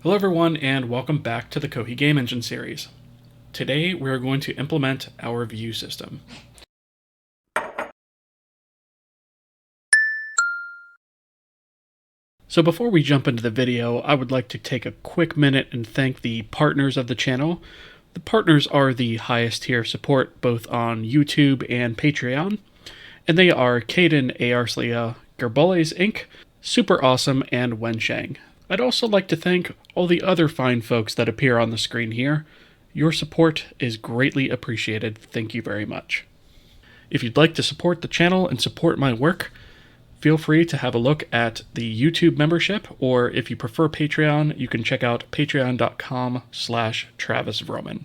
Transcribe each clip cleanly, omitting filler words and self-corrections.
Hello everyone and welcome back to the Kohi Game Engine series. Today we are going to implement our view system. So before we jump into the video, I would like to take a quick minute and thank the partners of the channel. The partners are the highest tier of support both on YouTube and Patreon, and they are Caden, Eearslya, Gerboles Inc., Super Awesome, and Wensheng. I'd also like to thank all the other fine folks that appear on the screen here. Your support is greatly appreciated. Thank you very much. If you'd like to support the channel and support my work, feel free to have a look at the YouTube membership, or if you prefer Patreon, you can check out patreon.com/TravisVroman.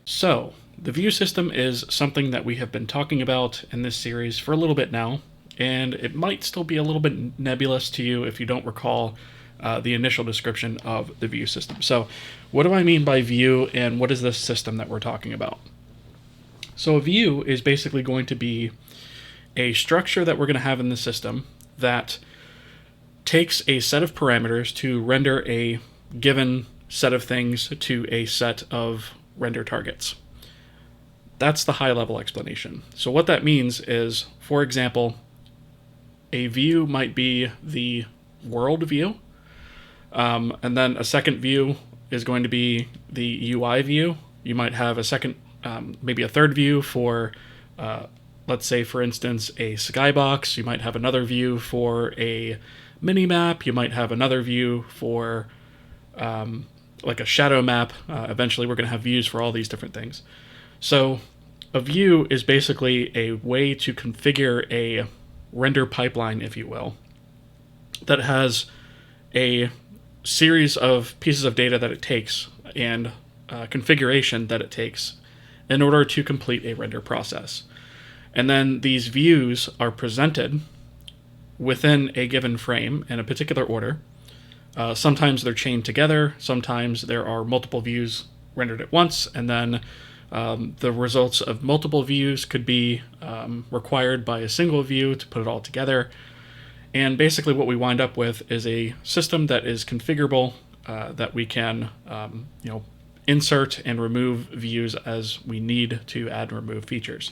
So, the view system is something that we have been talking about in this series for a little bit now, and it might still be a little bit nebulous to you if you don't recall the initial description of the view system. So what do I mean by view, and what is this system that we're talking about? So a view is basically going to be a structure that we're going to have in the system that takes a set of parameters to render a given set of things to a set of render targets. That's the high-level explanation. So what that means is, for example, a view might be the world view, and then a second view is going to be the UI view. You might have a second, maybe a third view for, let's say, for instance, a skybox. You might have another view for a mini-map. You might have another view for like a shadow map. Eventually, we're going to have views for all these different things. So a view is basically a way to configure a render pipeline, if you will, that has a series of pieces of data that it takes and configuration that it takes in order to complete a render process. And then these views are presented within a given frame in a particular order. Sometimes they're chained together, sometimes there are multiple views rendered at once, and then the results of multiple views could be required by a single view to put it all together. And basically what we wind up with is a system that is configurable, that we can insert and remove views as we need to add and remove features.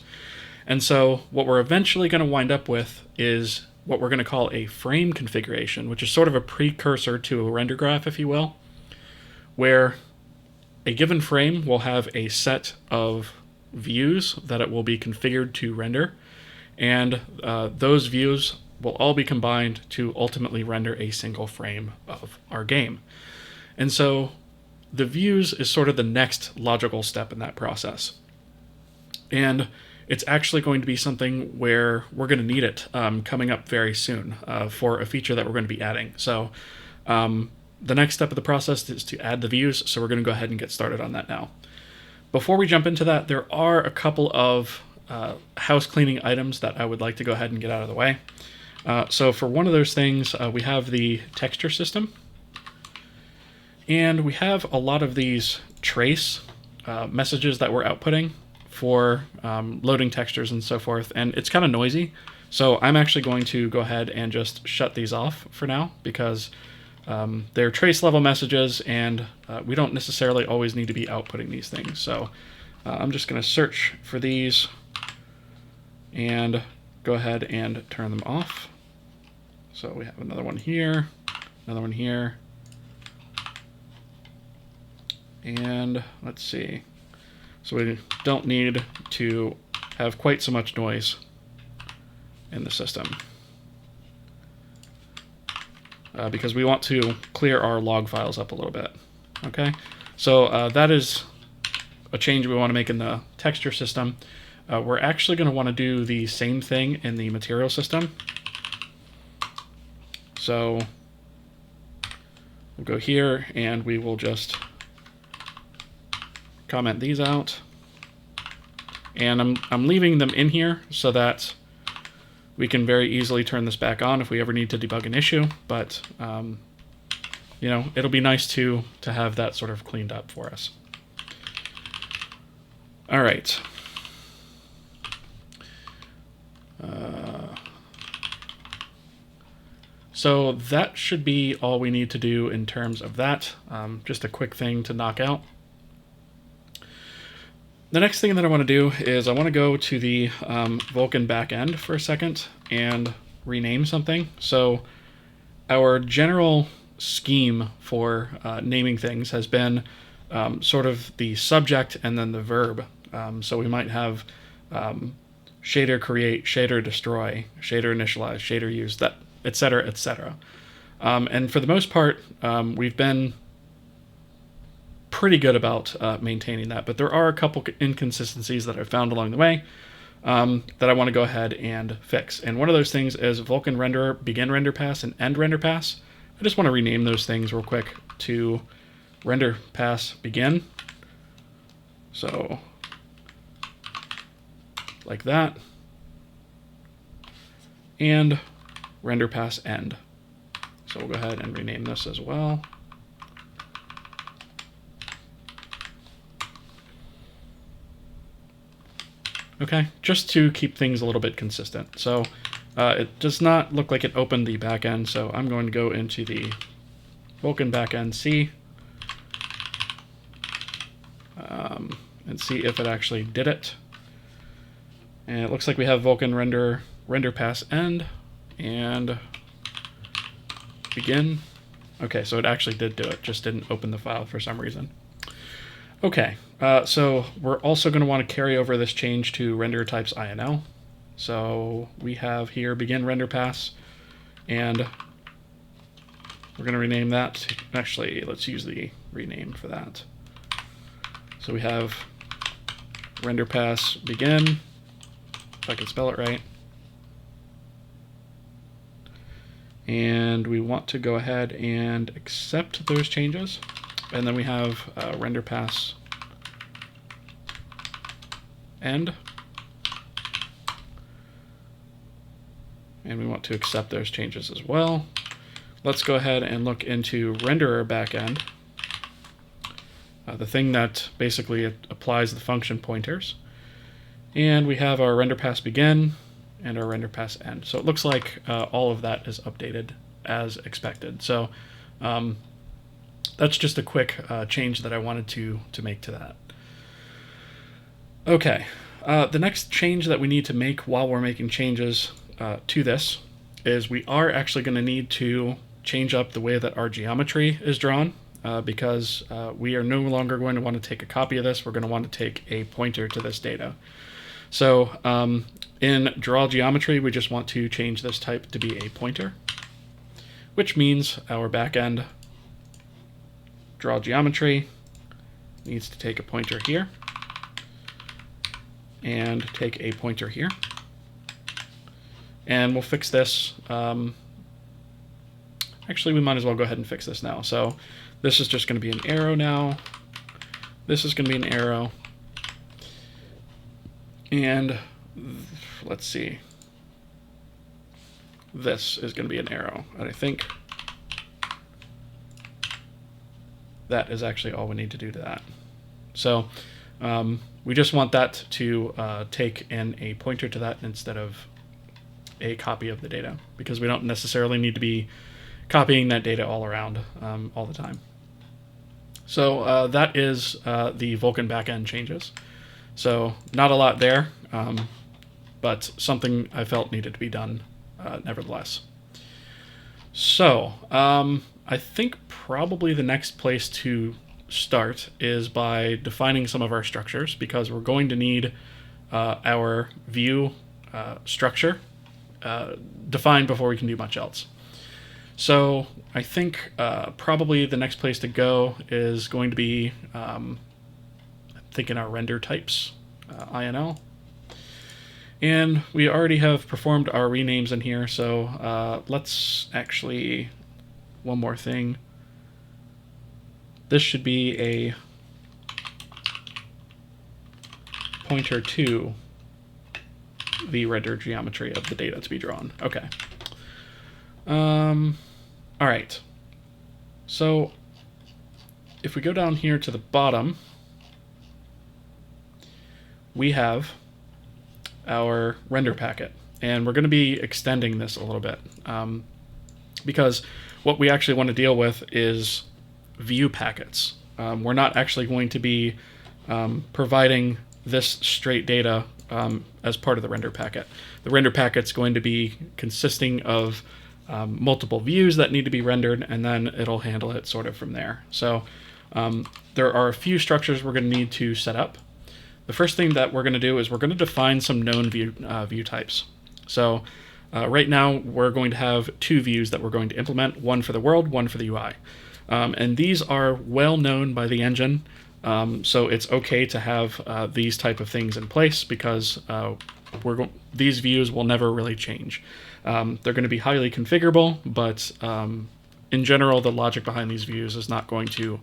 And so what we're eventually going to wind up with is what we're going to call a frame configuration, which is sort of a precursor to a render graph, if you will, where a given frame will have a set of views that it will be configured to render, and those views will all be combined to ultimately render a single frame of our game. And so the views is sort of the next logical step in that process. And it's actually going to be something where we're going to need it coming up very soon for a feature that we're going to be adding. So the next step of the process is to add the views, so we're going to go ahead and get started on that now. Before we jump into that, there are a couple of house cleaning items that I would like to go ahead and get out of the way. So for one of those things, we have the texture system, and we have a lot of these trace messages that we're outputting for loading textures and so forth, and it's kind of noisy. So I'm actually going to go ahead and just shut these off for now, because they're trace level messages, and we don't necessarily always need to be outputting these things. So I'm just going to search for these and go ahead and turn them off. So we have another one here, another one here, and let's see. So we don't need to have quite so much noise in the system, because we want to clear our log files up a little bit. Okay, so that is a change we want to make in the texture system. We're actually going to want to do the same thing in the material system. So we'll go here and we will just comment these out. And I'm leaving them in here so that we can very easily turn this back on if we ever need to debug an issue. But it'll be nice to have that sort of cleaned up for us. All right. So that should be all we need to do in terms of that. Just a quick thing to knock out. The next thing that I want to do is I want to go to the Vulkan backend for a second and rename something. So our general scheme for naming things has been sort of the subject and then the verb. So we might have shader create, shader destroy, shader initialize, shader use, that, etc., etc. And for the most part, we've been pretty good about maintaining that, but there are a couple inconsistencies that I've found along the way that I want to go ahead and fix. And one of those things is Vulkan renderer, begin render pass, and end render pass. I just want to rename those things real quick to render pass begin. So like that. And render pass end. So we'll go ahead and rename this as well. Okay, just to keep things a little bit consistent. So it does not look like it opened the backend, so I'm going to go into the Vulkan backend C and see if it actually did it. And it looks like we have Vulkan render pass end and begin. Okay, so it actually did do it, just didn't open the file for some reason. Okay, so we're also going to want to carry over this change to render types INL. So we have here begin render pass, and we're going to rename that. Actually, let's use the rename for that. So we have render pass begin, if I can spell it right. And we want to go ahead and accept those changes. And then we have render pass end. And we want to accept those changes as well. Let's go ahead and look into renderer backend, the thing that basically applies the function pointers. And we have our render pass begin and our render pass end. So it looks like all of that is updated as expected. So that's just a quick change that I wanted to make to that. Okay, the next change that we need to make while we're making changes to this is we are actually going to need to change up the way that our geometry is drawn because we are no longer going to want to take a copy of this. We're going to want to take a pointer to this data. So in draw geometry, we just want to change this type to be a pointer, which means our backend draw geometry needs to take a pointer here and take a pointer here. And we'll fix this. Actually, we might as well go ahead and fix this now. So this is just going to be an arrow now. This is going to be an arrow. And let's see. This is going to be an arrow. And I think that is actually all we need to do to that. So we just want that to take in a pointer to that instead of a copy of the data, because we don't necessarily need to be copying that data all around all the time. So that is the Vulkan backend changes. So not a lot there, but something I felt needed to be done nevertheless. So I think probably the next place to start is by defining some of our structures, because we're going to need our view structure defined before we can do much else. So I think probably the next place to go is going to be, I think, in our render types, INL. And we already have performed our renames in here, so let's actually, one more thing. This should be a pointer to the render geometry of the data to be drawn. Okay. All right. So if we go down here to the bottom, we have our render packet, and we're going to be extending this a little bit. because what we actually want to deal with is view packets. We're not actually going to be providing this straight data as part of the render packet. The render packet's going to be consisting of multiple views that need to be rendered, and then it'll handle it sort of from there. So there are a few structures we're going to need to set up. The first thing that we're going to do is we're going to define some known view types. So right now we're going to have two views that we're going to implement, one for the world, one for the UI. And these are well known by the engine, so it's okay to have these type of things in place because these views will never really change. They're going to be highly configurable, but in general, the logic behind these views is not going to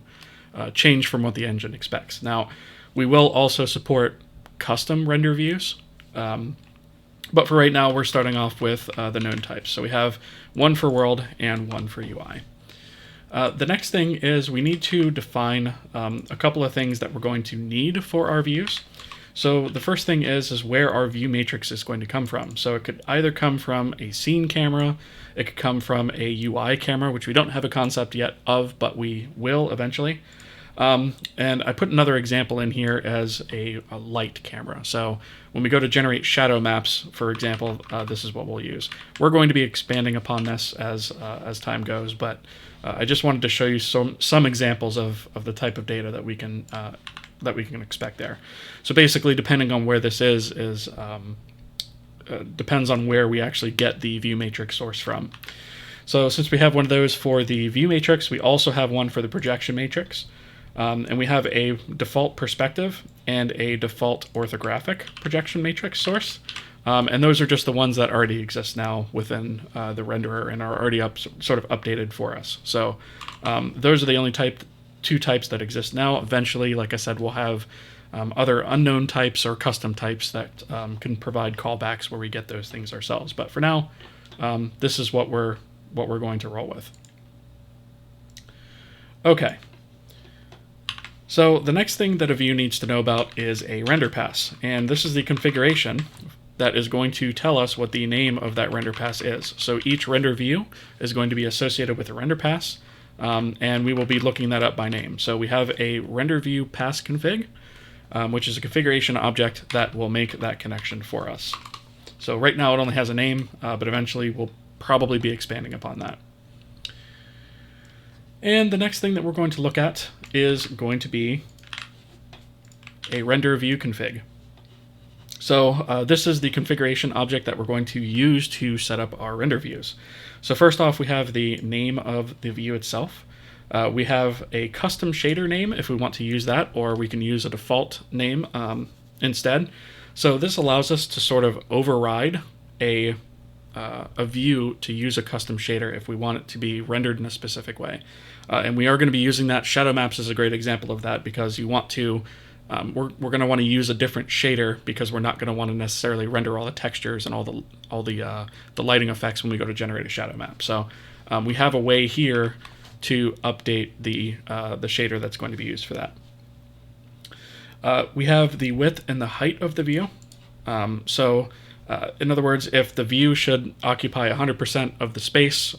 change from what the engine expects. Now, we will also support custom render views, but for right now, we're starting off with the known types. So we have one for world and one for UI. The next thing is we need to define a couple of things that we're going to need for our views. So the first thing is where our view matrix is going to come from. So it could either come from a scene camera, it could come from a UI camera, which we don't have a concept yet of, but we will eventually. And I put another example in here as a light camera. So when we go to generate shadow maps, for example, this is what we'll use. We're going to be expanding upon this as time goes, but I just wanted to show you some examples of the type of data that we can expect there. So basically, depending on where this is depends on where we actually get the view matrix source from. So since we have one of those for the view matrix, we also have one for the projection matrix. And we have a default perspective and a default orthographic projection matrix source. And those are just the ones that already exist now within the renderer and are already sort of updated for us. So those are the only two types that exist now. Eventually, like I said, we'll have other unknown types or custom types that can provide callbacks where we get those things ourselves. But for now, this is what we're going to roll with. Okay. So the next thing that a view needs to know about is a render pass, and this is the configuration that is going to tell us what the name of that render pass is. So each render view is going to be associated with a render pass, and we will be looking that up by name. So we have a render view pass config, which is a configuration object that will make that connection for us. So right now it only has a name, but eventually we'll probably be expanding upon that. And the next thing that we're going to look at is going to be a render view config. So this is the configuration object that we're going to use to set up our render views. So first off, we have the name of the view itself. We have a custom shader name if we want to use that, or we can use a default name instead. So this allows us to sort of override a view to use a custom shader if we want it to be rendered in a specific way. And we are going to be using that. Shadow maps is a great example of that because you want to, we're going to want to use a different shader because we're not going to want to necessarily render all the textures and all the lighting effects when we go to generate a shadow map. So we have a way here to update the shader that's going to be used for that. We have the width and the height of the view. In other words, if the view should occupy 100% of the space,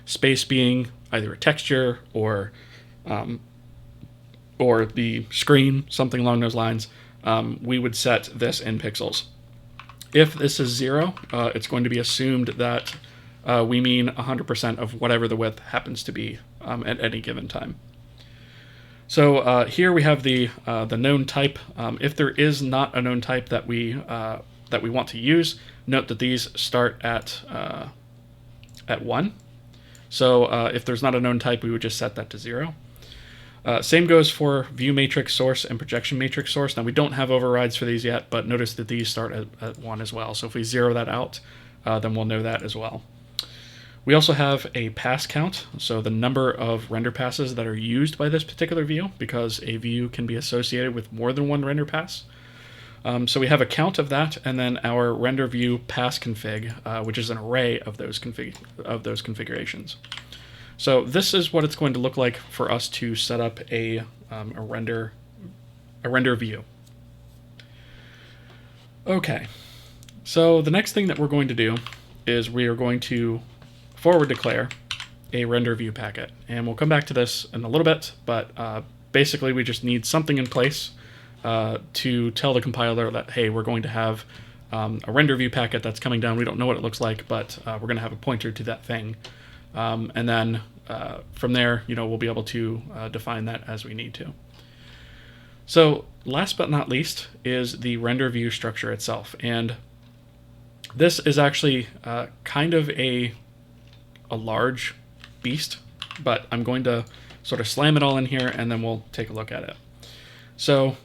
space being either a texture or the screen, something along those lines, we would set this in pixels. If this is 0, it's going to be assumed that we mean 100% of whatever the width happens to be at any given time. So here we have the known type. If there is not a known type that we want to use, note that these start at 1. So if there's not a known type, we would just set that to 0. Same goes for view matrix source and projection matrix source. Now we don't have overrides for these yet, but notice that these start at 1 as well. So if we zero that out, then we'll know that as well. We also have a pass count, so the number of render passes that are used by this particular view, because a view can be associated with more than one render pass. So we have a count of that, and then our render view pass config, which is an array of those configurations. So this is what it's going to look like for us to set up a render view. Okay, so the next thing that we're going to do is we are going to forward declare a render view packet. And we'll come back to this in a little bit, but basically we just need something in place to tell the compiler that, hey, we're going to have a render view packet that's coming down. We don't know what it looks like, but we're going to have a pointer to that thing. And then from there, we'll be able to define that as we need to. So last but not least is the render view structure itself. And this is actually kind of a large beast, but I'm going to sort of slam it all in here and then we'll take a look at it. So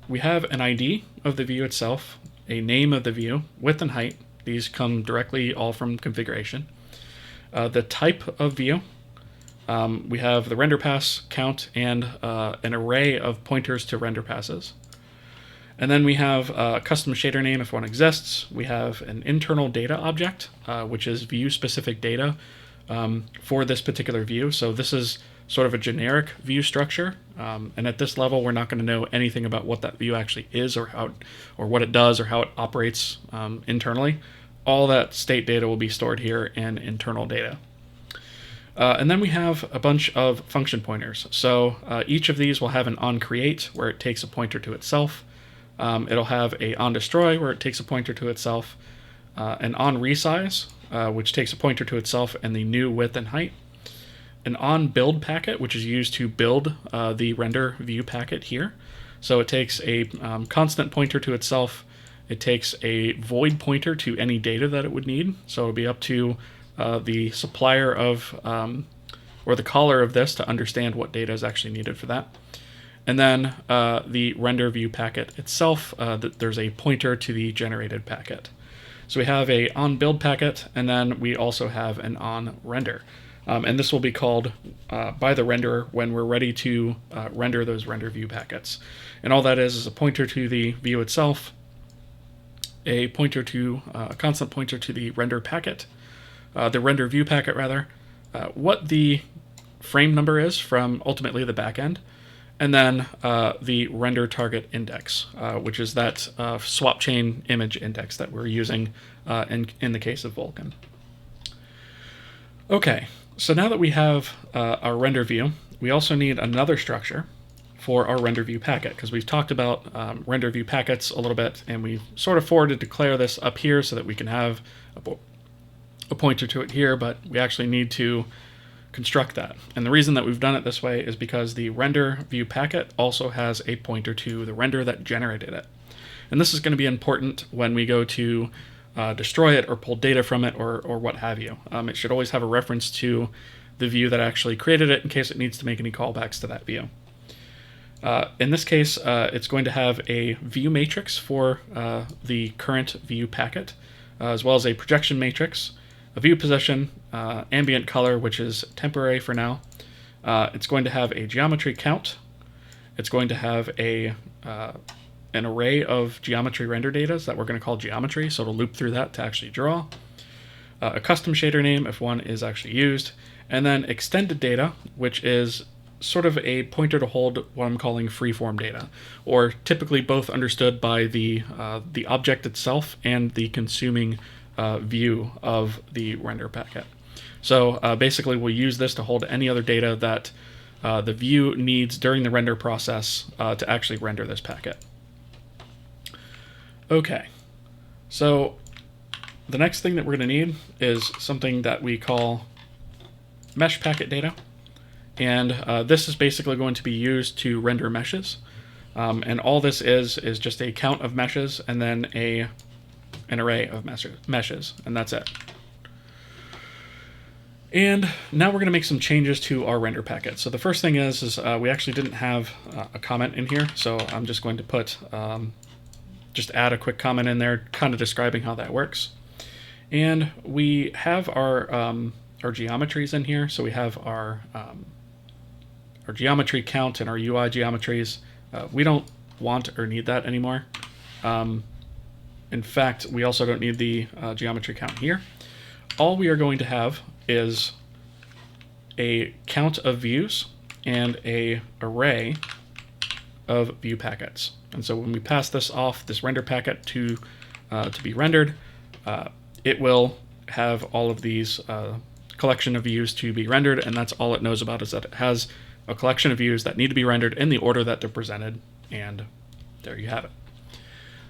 we have an ID of the view itself, a name of the view, width and height. These come directly all from configuration. The type of view. We have the render pass count and an array of pointers to render passes. And then we have a custom shader name if one exists. We have an internal data object, which is view-specific data for this particular view. So this is sort of a generic view structure. And at this level, we're not going to know anything about what that view actually is or what it does or how it operates internally. All that state data will be stored here in internal data. And then we have a bunch of function pointers. So each of these will have an onCreate, where it takes a pointer to itself. It'll have a onDestroy, where it takes a pointer to itself. An onResize, which takes a pointer to itself and the new width and height. An onBuild packet, which is used to build the render view packet here. So it takes a constant pointer to itself. It takes a void pointer to any data that it would need. So it'll be up to the supplier of, or the caller of this to understand what data is actually needed for that. And then the render view packet itself, there's a pointer to the generated packet. So we have a onBuild packet, and then we also have an onRender. And this will be called by the renderer when we're ready to render those render view packets. And all that is a pointer to the view itself, a constant pointer to the render packet, the render view packet rather, what the frame number is from ultimately the backend, and then the render target index, which is that swap chain image index that we're using in the case of Vulkan. Okay, so now that we have our render view, we also need another structure for our render view packet, because we've talked about render view packets a little bit, and we've sort of forwarded to declare this up here so that we can have a pointer to it here, but we actually need to construct that. And the reason that we've done it this way is because the render view packet also has a pointer to the render that generated it. And this is going to be important when we go to destroy it or pull data from it or what have you. It should always have a reference to the view that actually created it in case it needs to make any callbacks to that view. In this case, it's going to have a view matrix for the current view packet, as well as a projection matrix, a view position, ambient color, which is temporary for now. It's going to have a geometry count. It's going to have an array of geometry render data that we're going to call geometry, so it'll loop through that to actually draw. A custom shader name if one is actually used, and then extended data, which is sort of a pointer to hold what I'm calling freeform data, or typically both understood by the object itself and the consuming view of the render packet. So basically we'll use this to hold any other data that the view needs during the render process to actually render this packet. Okay, so the next thing that we're going to need is something that we call mesh packet data. And this is basically going to be used to render meshes. And all this is just a count of meshes and then an array of meshes, and that's it. And now we're going to make some changes to our render packet. So the first thing is we actually didn't have a comment in here, so I'm just going to put just add a quick comment in there, kind of describing how that works. And we have our geometries in here. So we have our geometry count and our UI geometries. We don't want or need that anymore. In fact, we also don't need the geometry count here. All we are going to have is a count of views and an array of view packets. And so when we pass this off, this render packet to be rendered, it will have all of these collection of views to be rendered, and that's all it knows about, is that it has a collection of views that need to be rendered in the order that they're presented, and there you have it.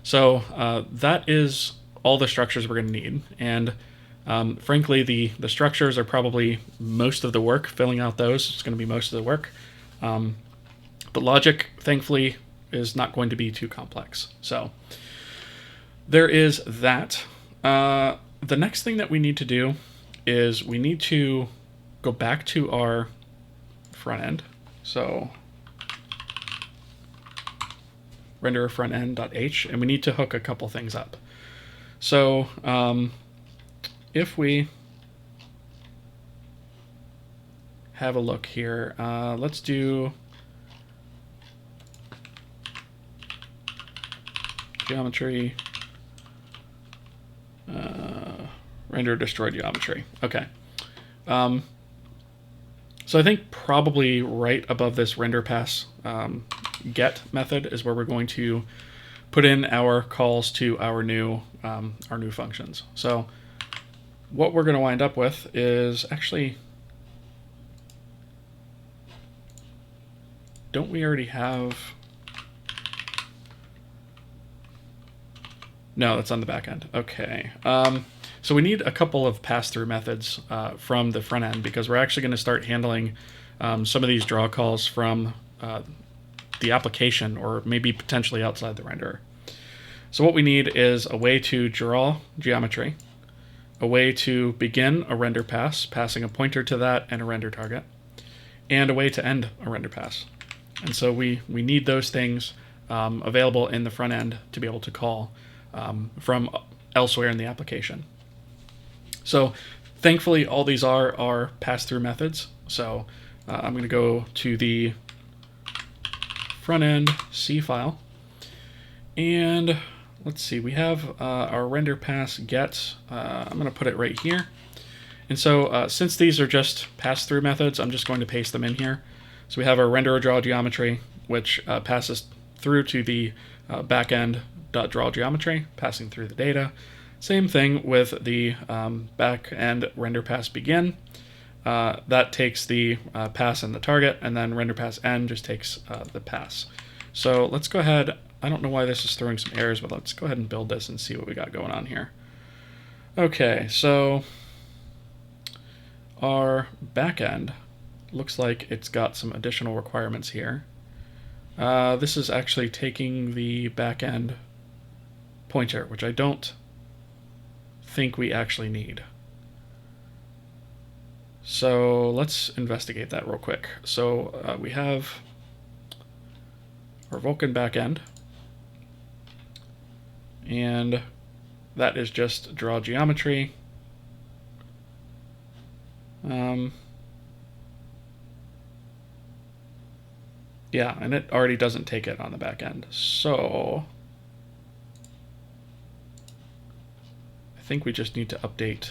So that is all the structures we're going to need, and frankly, the structures are probably most of the work. Filling out those is going to be most of the work. But logic, thankfully, is not going to be too complex. So there is that. The next thing that we need to do is we need to go back to our front end. So render front end.h, and we need to hook a couple things up. So if we have a look here, let's do geometry, render destroy geometry. Okay. So I think probably right above this render pass get method is where we're going to put in our calls to our new functions. So what we're going to wind up with is actually, don't we already have? No, that's on the back end. Okay. So we need a couple of pass-through methods from the front end, because we're actually going to start handling some of these draw calls from the application, or maybe potentially outside the renderer. So what we need is a way to draw geometry, a way to begin a render pass, passing a pointer to that and a render target, and a way to end a render pass. And so we need those things available in the front end to be able to call from elsewhere in the application. So thankfully, all these are pass-through methods. So I'm going to go to the front end C file, and let's see, we have our render pass get. I'm going to put it right here. And so since these are just pass-through methods, I'm just going to paste them in here. So we have our render draw geometry, which passes through to the backend.draw geometry, passing through the data. Same thing with the backend render pass begin. That takes the pass and the target, and then render pass end just takes the pass. So let's go ahead. I don't know why this is throwing some errors, but let's go ahead and build this and see what we got going on here. Okay, so our backend looks like it's got some additional requirements here. This is actually taking the backend pointer, which I don't think we actually need. So let's investigate that real quick. So we have our Vulkan backend, and that is just draw geometry. Yeah, and it already doesn't take it on the back end. So I think we just need to update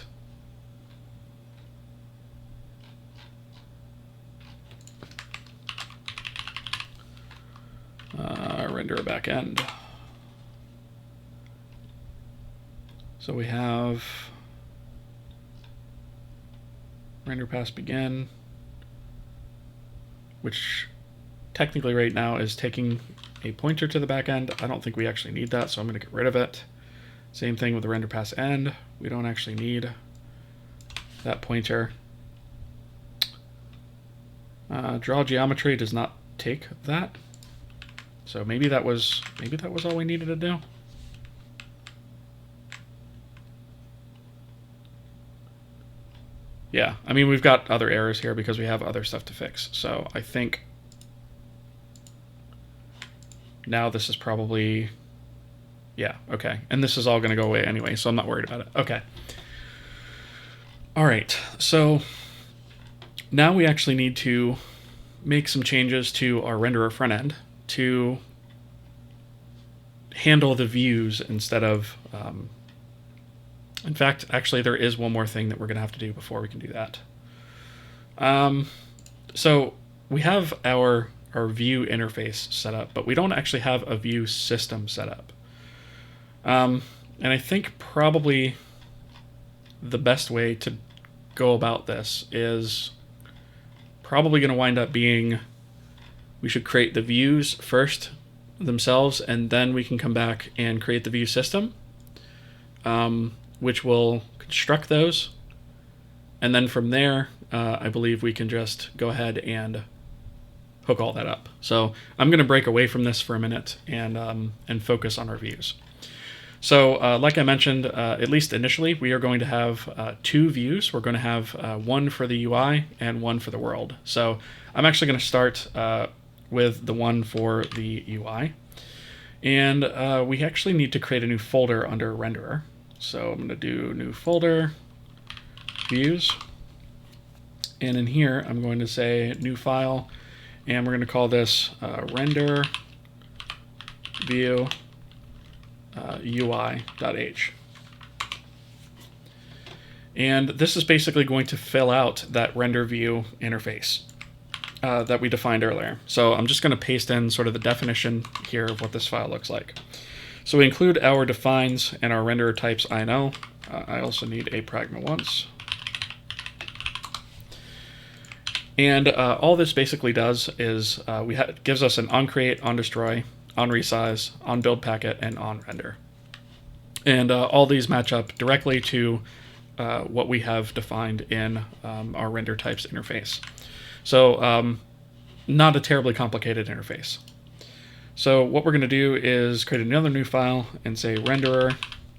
render a back end. So we have render pass begin, which technically right now is taking a pointer to the back end. I don't think we actually need that, so I'm going to get rid of it. Same thing with the render pass end. We don't actually need that pointer. Draw geometry does not take that. So maybe that was all we needed to do. Yeah, I mean, we've got other errors here because we have other stuff to fix. So I think now this is probably, yeah, okay. And this is all going to go away anyway, so I'm not worried about it. Okay. All right, so now we actually need to make some changes to our renderer front end to handle the views instead of, in fact, actually there is one more thing that we're going to have to do before we can do that. So we have our view interface set up, but we don't actually have a view system set up. And I think probably the best way to go about this is probably going to wind up being, we should create the views first themselves, and then we can come back and create the view system, which will construct those. And then from there, I believe we can just go ahead and hook all that up. So I'm going to break away from this for a minute and focus on our views. So like I mentioned, at least initially, we are going to have 2 views. We're going to have one for the UI and one for the world. So I'm actually going to start with the one for the UI. And we actually need to create a new folder under renderer. So I'm going to do new folder, views. And in here, I'm going to say new file, and we're going to call this render view UI.h. And this is basically going to fill out that render view interface that we defined earlier. So I'm just going to paste in sort of the definition here of what this file looks like. So we include our defines and our renderer types INO. I also need a pragma once. And all this basically does is gives us an onCreate, onDestroy, onResize, onBuildPacket, and onRender. And all these match up directly to what we have defined in our render types interface. So not a terribly complicated interface. So what we're going to do is create another new file and say render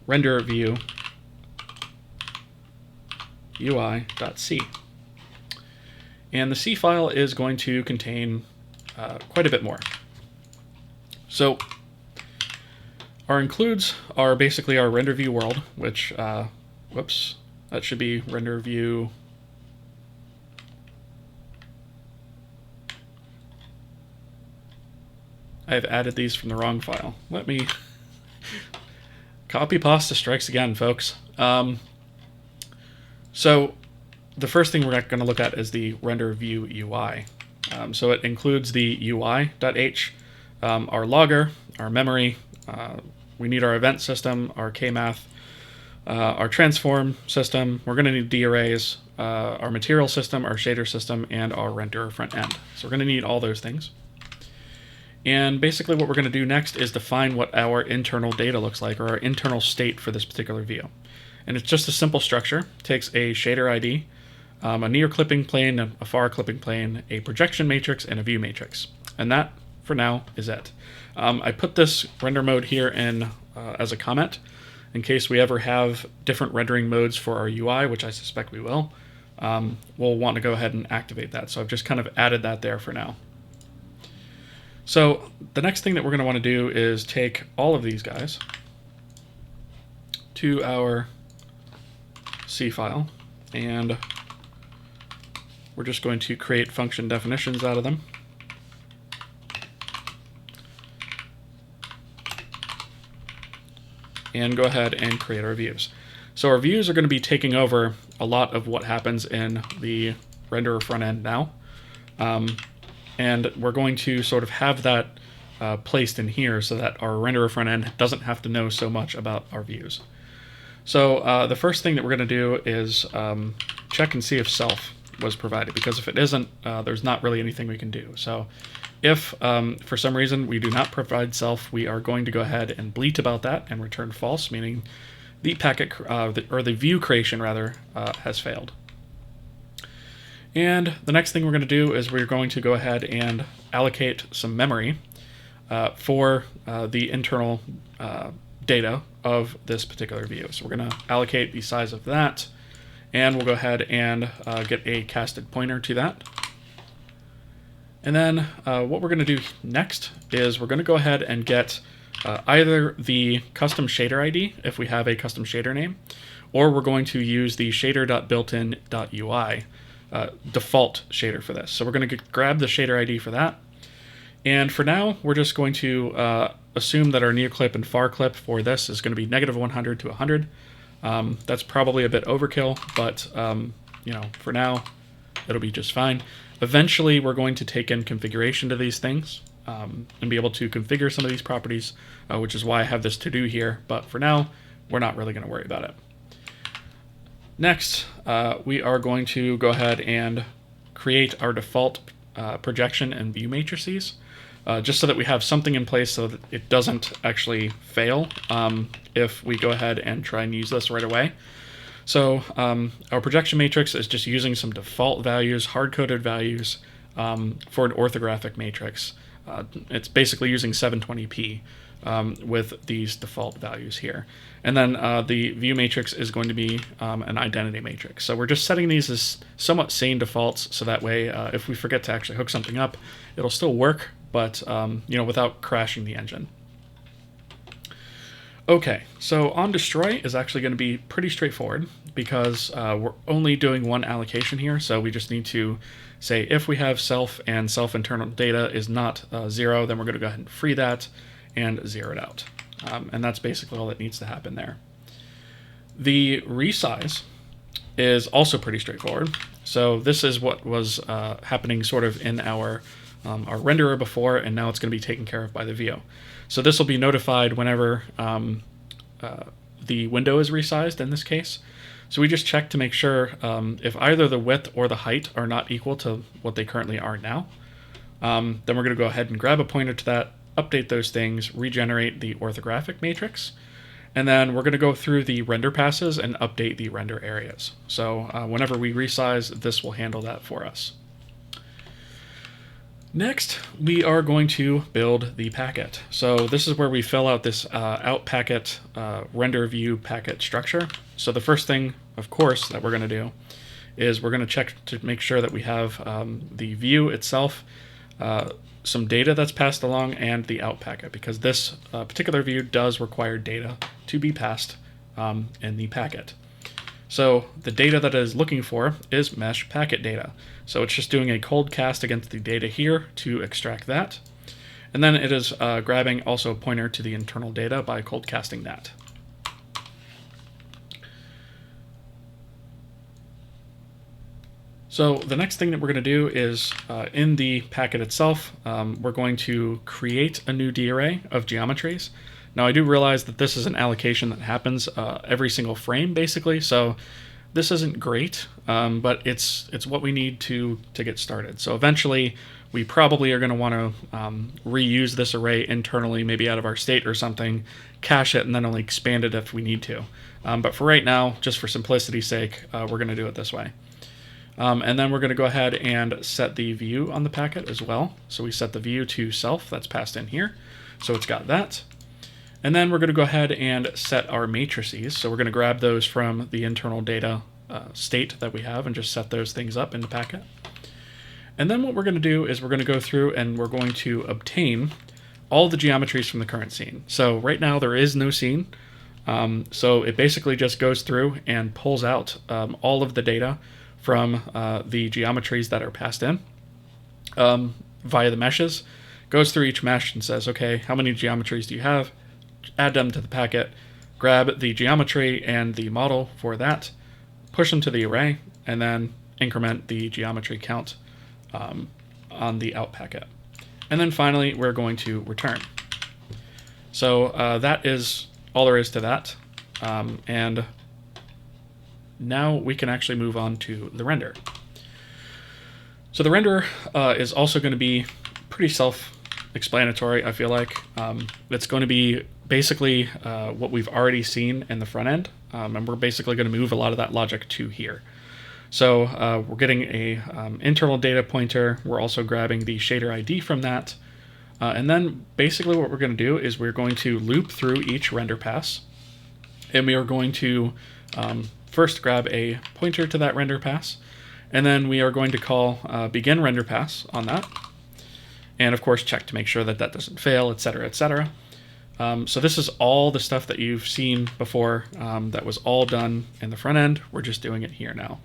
view UI.c. And the C file is going to contain quite a bit more. So our includes are basically our render view world, which, whoops, that should be render view. I've added these from the wrong file. Let me copy pasta strikes again, folks. So the first thing we're going to look at is the render view UI. So it includes the UI.h, our logger, our memory, we need our event system, our kmath, our transform system, we're going to need D-arrays, our material system, our shader system, and our renderer front end. So we're going to need all those things. And basically what we're going to do next is define what our internal data looks like, or our internal state for this particular view. And it's just a simple structure. It takes a shader ID, a near clipping plane, a far clipping plane, a projection matrix, and a view matrix. And that, for now, is it. I put this render mode here in as a comment in case we ever have different rendering modes for our UI, which I suspect we will. We'll want to go ahead and activate that. So I've just kind of added that there for now. So the next thing that we're going to want to do is take all of these guys to our C file, and we're just going to create function definitions out of them. And go ahead and create our views. So our views are going to be taking over a lot of what happens in the renderer front end now. And we're going to sort of have that placed in here so that our renderer front end doesn't have to know so much about our views. So the first thing that we're going to do is check and see if self was provided, because if it isn't, there's not really anything we can do. So if for some reason we do not provide self, we are going to go ahead and bleat about that and return false, meaning the packet or the view creation rather has failed. And the next thing we're going to do is we're going to go ahead and allocate some memory for the internal data of this particular view. So we're going to allocate the size of that, and we'll go ahead and get a casted pointer to that. And then what we're going to do next is we're going to go ahead and get either the custom shader ID, if we have a custom shader name, or we're going to use the shader.builtin.ui default shader for this. So we're going to grab the shader ID for that. And for now, we're just going to assume that our near clip and far clip for this is going to be -100 to 100. That's probably a bit overkill, but you know, for now, it'll be just fine. Eventually, we're going to take in configuration to these things and be able to configure some of these properties, which is why I have this to do here. But for now, we're not really going to worry about it. Next, we are going to go ahead and create our default projection and view matrices, just so that we have something in place so that it doesn't actually fail if we go ahead and try and use this right away. So our projection matrix is just using some default values, hard-coded values, for an orthographic matrix. It's basically using 720p with these default values here. And then the view matrix is going to be an identity matrix. So we're just setting these as somewhat sane defaults, so that way if we forget to actually hook something up, it'll still work, but without crashing the engine. Okay, so on destroy is actually going to be pretty straightforward because we're only doing one allocation here, so we just need to say if we have self and self internal data is not 0, then we're going to go ahead and free that and zero it out. And that's basically all that needs to happen there. The resize is also pretty straightforward. So this is what was happening sort of in our renderer before, and now it's going to be taken care of by the view. So this will be notified whenever the window is resized in this case. So we just check to make sure if either the width or the height are not equal to what they currently are now. Then we're going to go ahead and grab a pointer to that, update those things, regenerate the orthographic matrix, and then we're going to go through the render passes and update the render areas. So whenever we resize, this will handle that for us. Next, we are going to build the packet. So this is where we fill out this out packet render view packet structure. So the first thing, of course, that we're going to do is we're going to check to make sure that we have the view itself, some data that's passed along, and the out packet, because this particular view does require data to be passed in the packet. So the data that it is looking for is mesh packet data. So it's just doing a cold cast against the data here to extract that. And then it is grabbing also a pointer to the internal data by cold casting that. So the next thing that we're going to do is in the packet itself, we're going to create a new D-array of geometries. Now I do realize that this is an allocation that happens every single frame basically, so this isn't great, but it's what we need to get started. So eventually we probably are going to want to reuse this array internally, maybe out of our state or something, cache it, and then only expand it if we need to. But for right now, just for simplicity's sake, we're going to do it this way. And then we're going to go ahead and set the view on the packet as well. So we set the view to self, that's passed in here. So it's got that. And then we're going to go ahead and set our matrices. So we're going to grab those from the internal data state that we have and just set those things up in the packet. And then what we're going to do is we're going to go through and we're going to obtain all the geometries from the current scene. So right now there is no scene. So it basically just goes through and pulls out all of the data from the geometries that are passed in via the meshes, goes through each mesh and says, okay, how many geometries do you have? Add them to the packet, grab the geometry and the model for that, push them to the array, and then increment the geometry count on the out packet. And then finally, we're going to return. So that is all there is to that. And now we can actually move on to the render. So the render is also going to be pretty self-explanatory, I feel like. It's going to be basically what we've already seen in the front end, and we're basically going to move a lot of that logic to here. So we're getting a internal data pointer. We're also grabbing the shader ID from that. And then basically what we're going to do is we're going to loop through each render pass, and we are going to first grab a pointer to that render pass, and then we are going to call begin render pass on that, and of course check to make sure that that doesn't fail, etc., etc. So this is all the stuff that you've seen before that was all done in the front end. We're just doing it here now.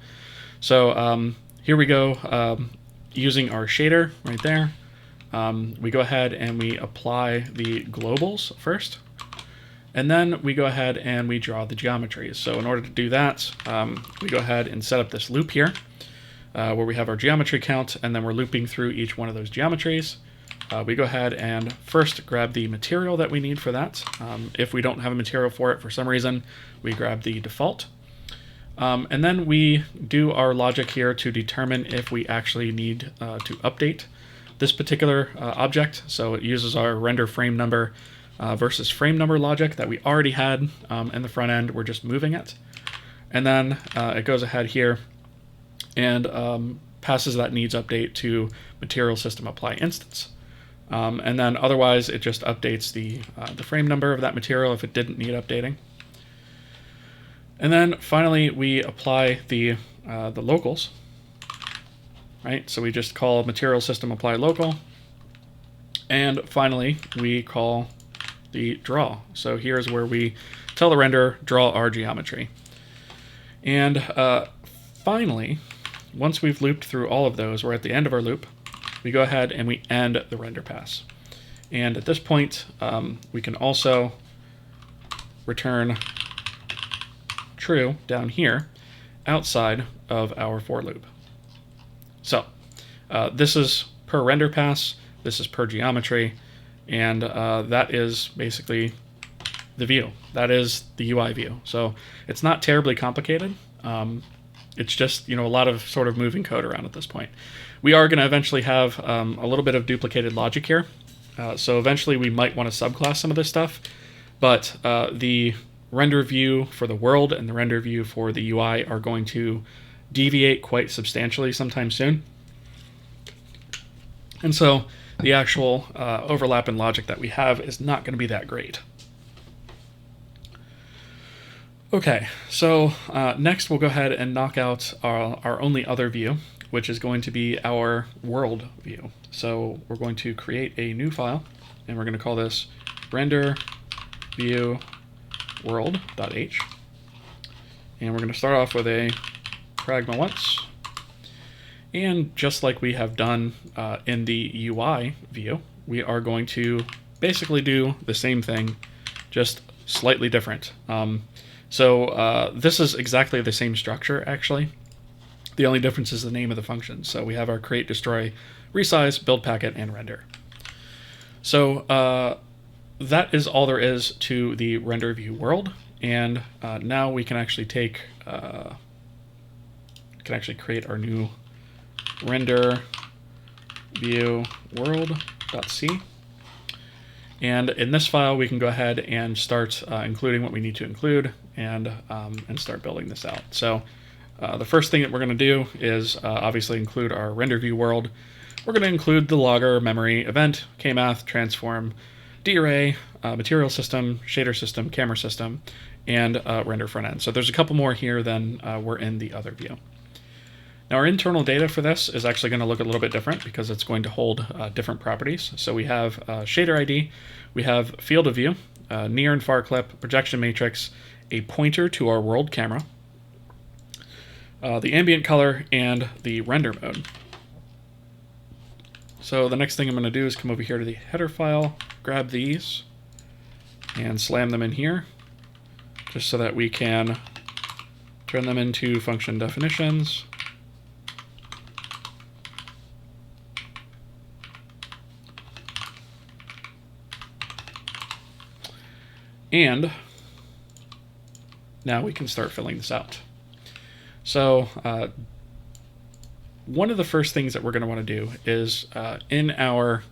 So here we go, using our shader right there. We go ahead and we apply the globals first, and then we go ahead and we draw the geometries. So in order to do that, we go ahead and set up this loop here where we have our geometry count, and then we're looping through each one of those geometries. We go ahead and first grab the material that we need for that. If we don't have a material for it for some reason, we grab the default. And then we do our logic here to determine if we actually need to update this particular object. So it uses our render frame number versus frame number logic that we already had in the front end. We're just moving it. And then it goes ahead here and passes that needs update to material system apply instance. And then otherwise it just updates the frame number of that material if it didn't need updating. And then finally we apply the locals, right? So we just call material system apply local, and finally we call the draw. So here's where we tell the render draw our geometry. And finally, once we've looped through all of those, we're at the end of our loop. We go ahead and we end the render pass. And at this point, we can also return true down here outside of our for loop. So this is per render pass, this is per geometry, and that is basically the view. That is the UI view. So it's not terribly complicated. It's just, a lot of sort of moving code around at this point. We are going to eventually have a little bit of duplicated logic here. So eventually we might want to subclass some of this stuff, but the render view for the world and the render view for the UI are going to deviate quite substantially sometime soon. And so the actual overlap in logic that we have is not going to be that great. Okay, so next we'll go ahead and knock out our only other view, which is going to be our world view. So we're going to create a new file, and we're going to call this render view world.h. And we're going to start off with a pragma once. And just like we have done in the UI view, we are going to basically do the same thing, just slightly different. So this is exactly the same structure, actually. The only difference is the name of the function. So we have our create, destroy, resize, build packet, and render. So that is all there is to the render view world. And now we can actually take, create our new render view world.c. And in this file, we can go ahead and start including what we need to include and start building this out. So the first thing that we're going to do is obviously include our render view world. We're going to include the logger, memory, event, kmath, transform, darray, material system, shader system, camera system, and render front end. So there's a couple more here than were in the other view. Now our internal data for this is actually going to look a little bit different because it's going to hold different properties. So we have shader ID, we have field of view, near and far clip, projection matrix, a pointer to our world camera, the ambient color, and the render mode. So the next thing I'm going to do is come over here to the header file, grab these, and slam them in here, just so that we can turn them into function definitions. And now we can start filling this out. So one of the first things that we're going to want to do is in our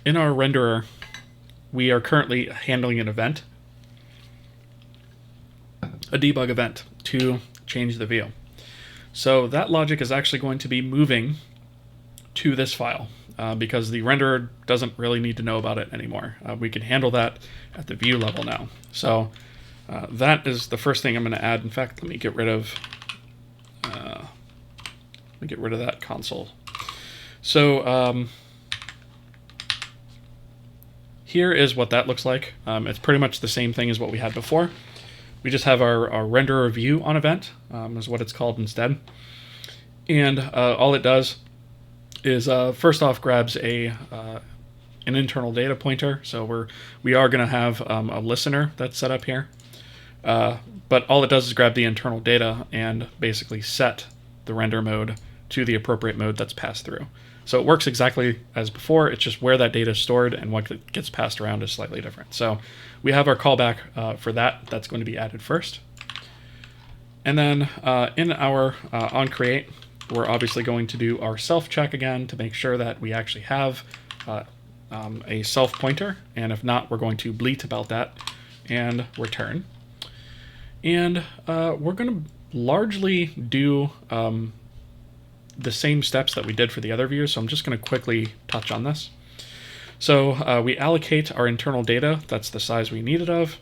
renderer, we are currently handling an event, a debug event, to change the view. So that logic is actually going to be moving to this file. Because the renderer doesn't really need to know about it anymore. We can handle that at the view level now. So that is the first thing I'm going to add. In fact, let me get rid of that console. So here is what that looks like. It's pretty much the same thing as what we had before. We just have our renderer view on event, is what it's called instead. And all it does is first off grabs an internal data pointer. So we are going to have a listener that's set up here. But all it does is grab the internal data and basically set the render mode to the appropriate mode that's passed through. So it works exactly as before. It's just where that data is stored and what gets passed around is slightly different. So we have our callback for that. That's going to be added first. And then in our onCreate, we're obviously going to do our self check again to make sure that we actually have a self pointer. And if not, we're going to bleat about that and return. And we're going to largely do the same steps that we did for the other views. So I'm just going to quickly touch on this. So we allocate our internal data. That's the size we need it of.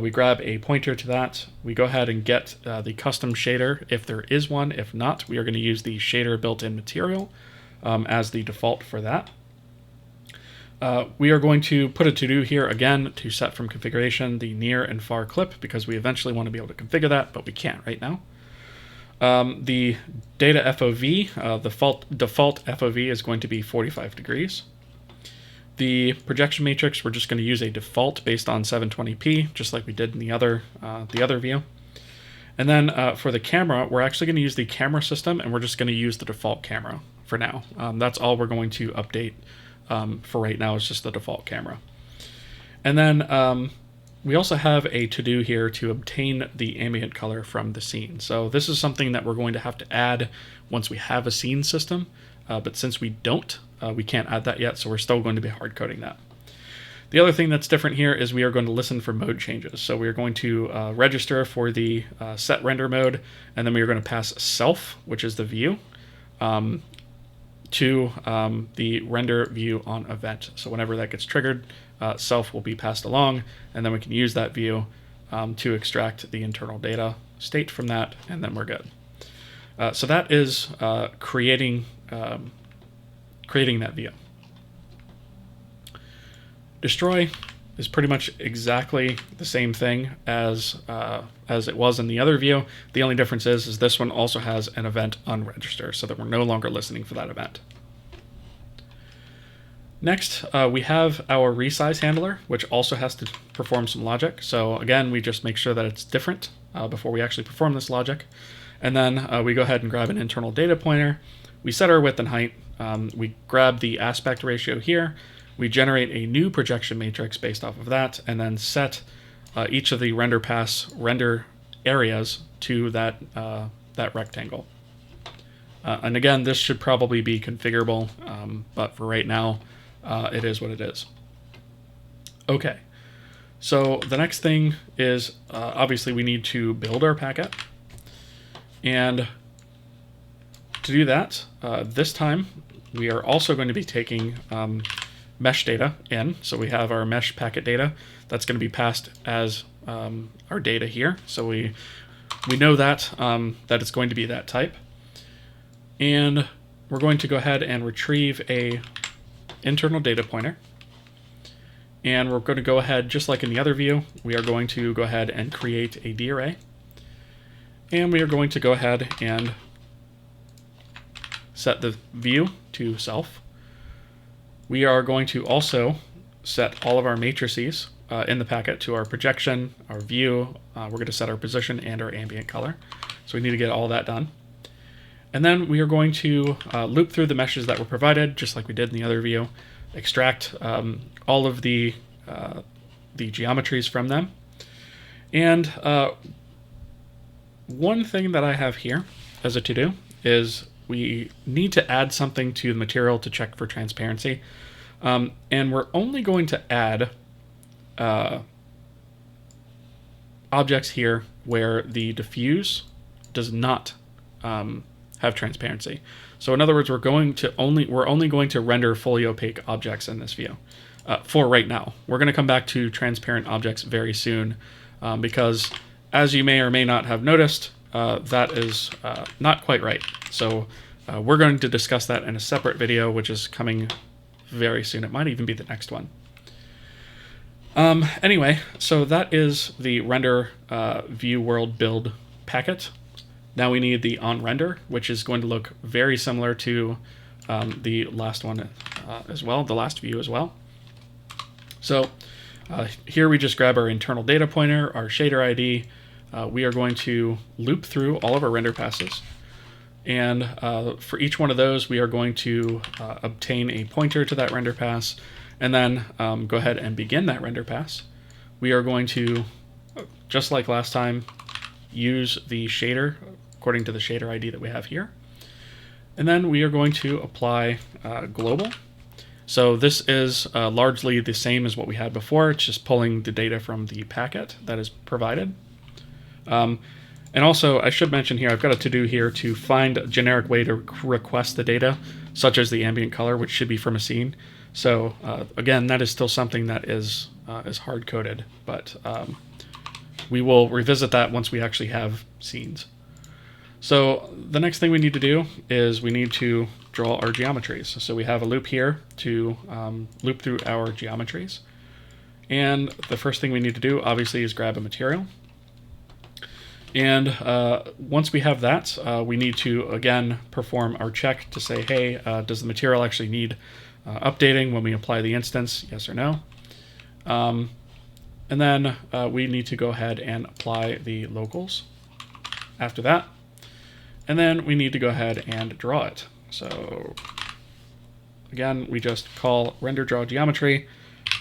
We grab a pointer to that. We go ahead and get the custom shader if there is one. If not, we are going to use the shader built-in material as the default for that. We are going to put a to-do here again to set from configuration the near and far clip because we eventually want to be able to configure that, but we can't right now. The data FOV, the default FOV is going to be 45 degrees. The projection matrix, we're just going to use a default based on 720p, just like we did in the other view. And then for the camera, we're actually going to use the camera system, and we're just going to use the default camera for now. That's all we're going to update for right now, is just the default camera. And then we also have a to-do here to obtain the ambient color from the scene. So this is something that we're going to have to add once we have a scene system, but since we don't, we can't add that yet, so we're still going to be hard coding that. The other thing that's different here is we are going to listen for mode changes. So we are going to register for the set render mode, and then we are going to pass self, which is the view, to the render view on event. So whenever that gets triggered, self will be passed along, and then we can use that view to extract the internal data state from that, and then we're good. So that is creating that view. Destroy is pretty much exactly the same thing as it was in the other view. The only difference is this one also has an event unregister, so that we're no longer listening for that event. Next, we have our resize handler, which also has to perform some logic. So again, we just make sure that it's different before we actually perform this logic. And then we go ahead and grab an internal data pointer. We set our width and height. We grab the aspect ratio here. We generate a new projection matrix based off of that, and then set each of the render pass render areas to that rectangle. And again, this should probably be configurable, but for right now, it is what it is. Okay, so the next thing is obviously we need to build our packet. And to do that, this time we are also going to be taking mesh data in. So we have our mesh packet data that's going to be passed as our data here. So we know that that it's going to be that type. And we're going to go ahead and retrieve a internal data pointer. And we're going to go ahead, just like in the other view, we are going to go ahead and create a D array. And we are going to go ahead and set the view to self. We are going to also set all of our matrices in the packet to our projection, our view. We're going to set our position and our ambient color. So we need to get all that done. And then we are going to loop through the meshes that were provided, just like we did in the other view, extract all of the geometries from them. And one thing that I have here as a to-do is we need to add something to the material to check for transparency. And we're only going to add objects here where the diffuse does not have transparency. So in other words, we're only going to render fully opaque objects in this view for right now. We're going to come back to transparent objects very soon because, as you may or may not have noticed, that is not quite right. So we're going to discuss that in a separate video, which is coming very soon. It might even be the next one. Anyway, so that is the render view world build packet. Now we need the onRender, which is going to look very similar to the last one as well, the last view as well. So here we just grab our internal data pointer, our shader ID. We are going to loop through all of our render passes. And for each one of those, we are going to obtain a pointer to that render pass, and then go ahead and begin that render pass. We are going to, just like last time, use the shader according to the shader ID that we have here. And then we are going to apply global. So this is largely the same as what we had before. It's just pulling the data from the packet that is provided. And also, I should mention here, I've got a to-do here to find a generic way to request the data, such as the ambient color, which should be from a scene. So again, that is still something that is hard-coded, but we will revisit that once we actually have scenes. So the next thing we need to do is we need to draw our geometries. So we have a loop here to loop through our geometries. And the first thing we need to do, obviously, is grab a material. And once we have that, we need to, again, perform our check to say, hey, does the material actually need updating when we apply the instance, yes or no? And then we need to go ahead and apply the locals after that. And then we need to go ahead and draw it. So again, we just call render draw geometry,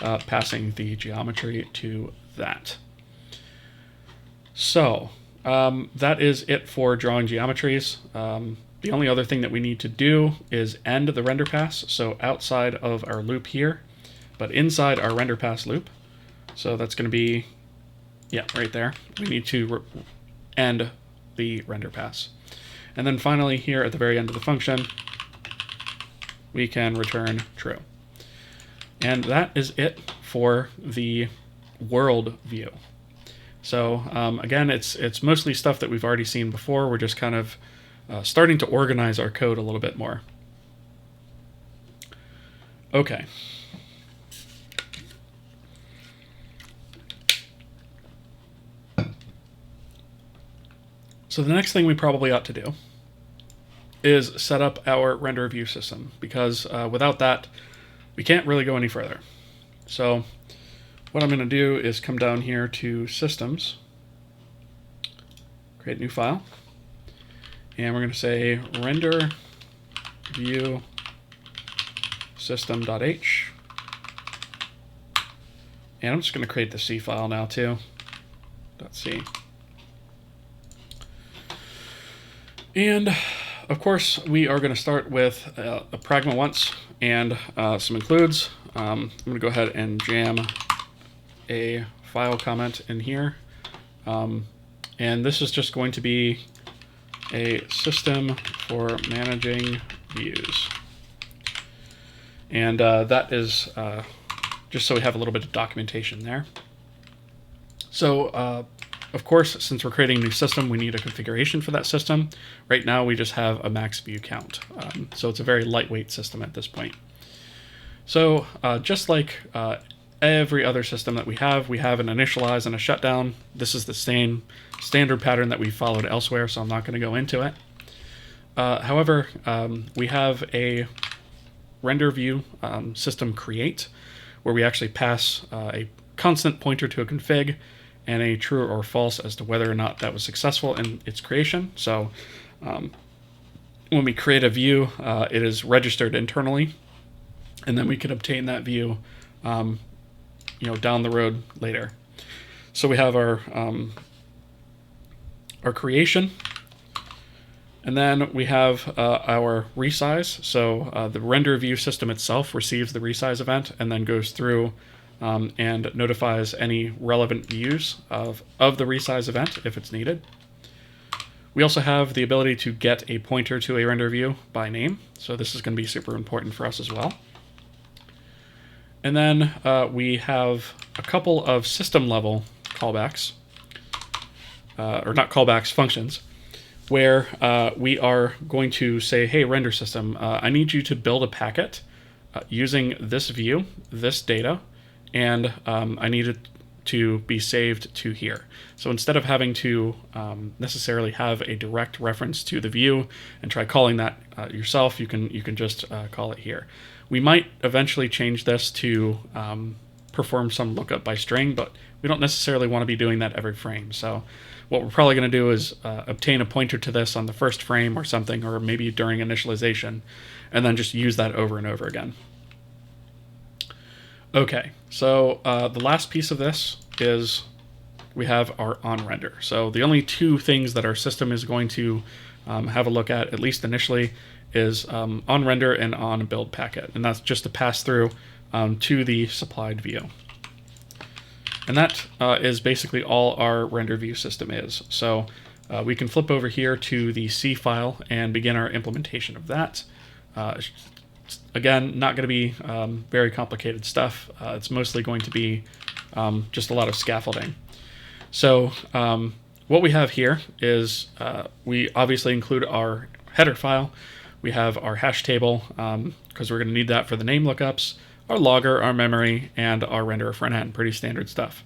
passing the geometry to that. So that is it for drawing geometries. The only other thing that we need to do is end the render pass. So outside of our loop here, but inside our render pass loop. So that's going to be, yeah, right there. We need to end the render pass. And then finally here at the very end of the function, we can return true. And that is it for the world view. So again, it's mostly stuff that we've already seen before. We're just kind of starting to organize our code a little bit more. Okay. So the next thing we probably ought to do is set up our render view system, because without that, we can't really go any further. So what I'm going to do is come down here to Systems, create a new file, and we're going to say render view system.h. And I'm just going to create the C file now too. .c. And of course, we are going to start with a pragma once and some includes. I'm going to go ahead and jam a file comment in here. And this is just going to be a system for managing views. And that is just so we have a little bit of documentation there. So of course, since we're creating a new system, we need a configuration for that system. Right now, we just have a max view count. So it's a very lightweight system at this point. So just like every other system that we have an initialize and a shutdown. This is the same standard pattern that we followed elsewhere, so I'm not going to go into it. However, we have a render view system create, where we actually pass a constant pointer to a config, and a true or false as to whether or not that was successful in its creation. So when we create a view, it is registered internally, and then we can obtain that view down the road later. So we have our creation, and then we have our resize. So the render view system itself receives the resize event and then goes through and notifies any relevant views of the resize event if it's needed. We also have the ability to get a pointer to a render view by name, so this is going to be super important for us as well. And then we have a couple of system level callbacks, or not callbacks, functions, where we are going to say, hey, render system, I need you to build a packet using this view, this data, and I need it to be saved to here. So instead of having to necessarily have a direct reference to the view and try calling that yourself, you can just call it here. We might eventually change this to perform some lookup by string, but we don't necessarily want to be doing that every frame. So what we're probably going to do is obtain a pointer to this on the first frame or something, or maybe during initialization, and then just use that over and over again. Okay, so the last piece of this is we have our onRender. So the only two things that our system is going to have a look at least initially, is onRender and onBuildPacket, and that's just to pass through to the supplied view. And that is basically all our render view system is. So we can flip over here to the C file and begin our implementation of that. Again, not going to be very complicated stuff. It's mostly going to be just a lot of scaffolding. So what we have here is we obviously include our header file. We have our hash table, because we're going to need that for the name lookups, our logger, our memory, and our renderer front end. Pretty standard stuff.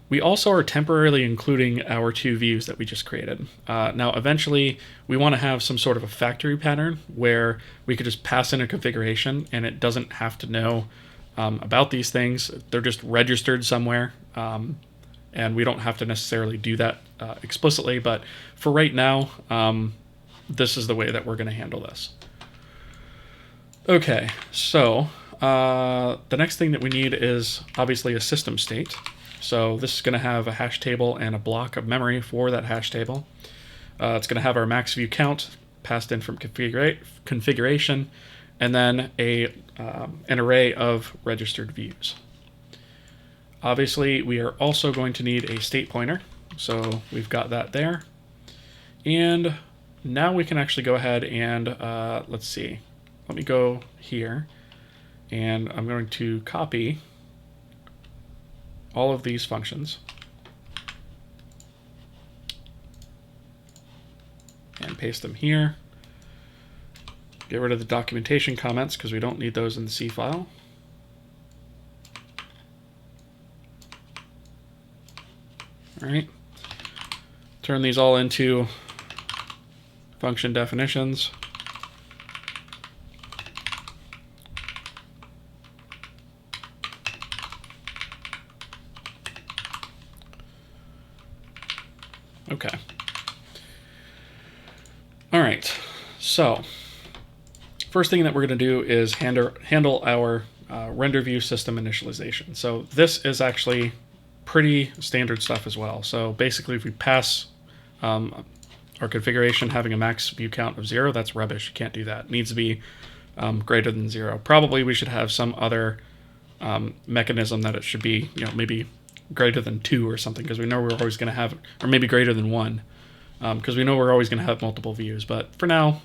We also are temporarily including our two views that we just created. Now, eventually, we want to have some sort of a factory pattern where we could just pass in a configuration and it doesn't have to know about these things. They're just registered somewhere, and we don't have to necessarily do that explicitly. But for right now, this is the way that we're going to handle this. Okay, so the next thing that we need is obviously a system state. So this is going to have a hash table and a block of memory for that hash table. It's going to have our max view count passed in from configuration, and then an array of registered views. Obviously, we are also going to need a state pointer, so we've got that there. And now we can actually go ahead and, let's see, let me go here, and I'm going to copy all of these functions and paste them here. Get rid of the documentation comments because we don't need those in the C file. All right. Turn these all into function definitions. Okay. All right. So first thing that we're going to do is handle our render view system initialization. So this is actually pretty standard stuff as well. So basically, if we pass our configuration having a max view count of 0, that's rubbish. You can't do that. It needs to be greater than 0. Probably we should have some other mechanism that it should be, maybe greater than 2 or something, because we know we're always going to have, or maybe greater than 1, because we know we're always going to have multiple views. But for now,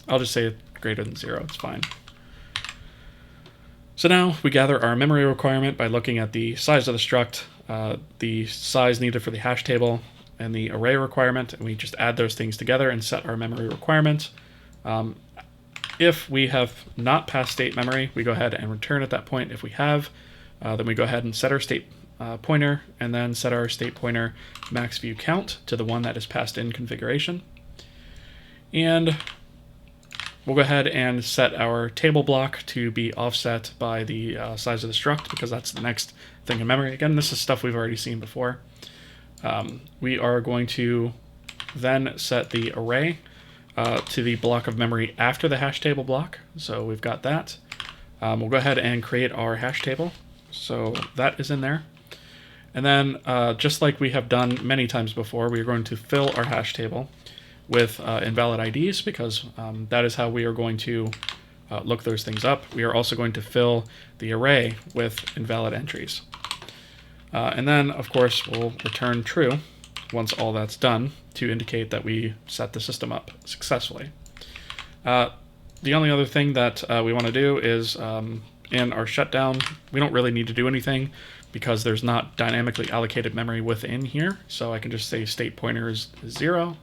I'll just say greater than 0. It's fine. So now we gather our memory requirement by looking at the size of the struct, the size needed for the hash table, and the array requirement, and we just add those things together and set our memory requirement. If we have not passed state memory, we go ahead and return at that point. If we have, then we go ahead and set our state pointer, and then set our state pointer max view count to the one that is passed in configuration. And we'll go ahead and set our table block to be offset by the size of the struct, because that's the next thing in memory. Again, this is stuff we've already seen before. We are going to then set the array to the block of memory after the hash table block. So we've got that. We'll go ahead and create our hash table. So that is in there. And then just like we have done many times before, we are going to fill our hash table with invalid IDs, because that is how we are going to look those things up. We are also going to fill the array with invalid entries. And then, of course, we'll return true once all that's done to indicate that we set the system up successfully. The only other thing that we want to do is in our shutdown, we don't really need to do anything because there's not dynamically allocated memory within here. So I can just say state pointer is 0.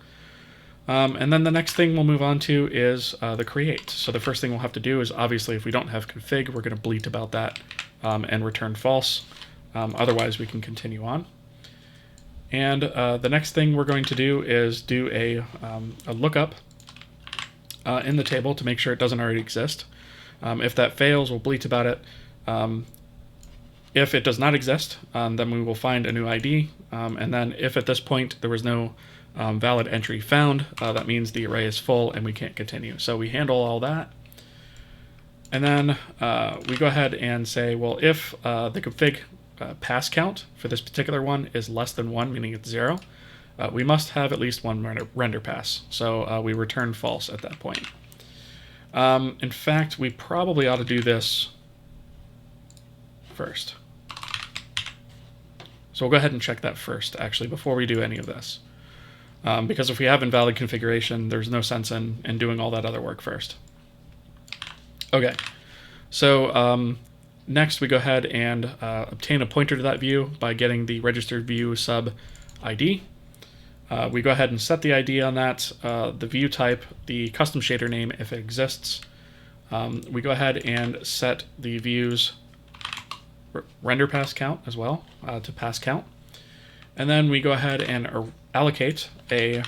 And then the next thing we'll move on to is the create. So the first thing we'll have to do is, obviously, if we don't have config, we're going to bleat about that and return false. Otherwise, we can continue on. And the next thing we're going to do is do a lookup in the table to make sure it doesn't already exist. If that fails, we'll bleat about it. If it does not exist, then we will find a new ID. And then if at this point there was no valid entry found, that means the array is full and we can't continue. So we handle all that. And then we go ahead and say, well, if the config pass count for this particular one is less than 1, meaning it's 0, we must have at least one render pass. So we return false at that point. In fact, we probably ought to do this first. So we'll go ahead and check that first, actually, before we do any of this. Because if we have invalid configuration, there's no sense in doing all that other work first. Okay, so next we go ahead and obtain a pointer to that view by getting the registered view sub ID. We go ahead and set the ID on that, the view type, the custom shader name if it exists. We go ahead and set the view's render pass count as well to pass count. And then we go ahead and allocate a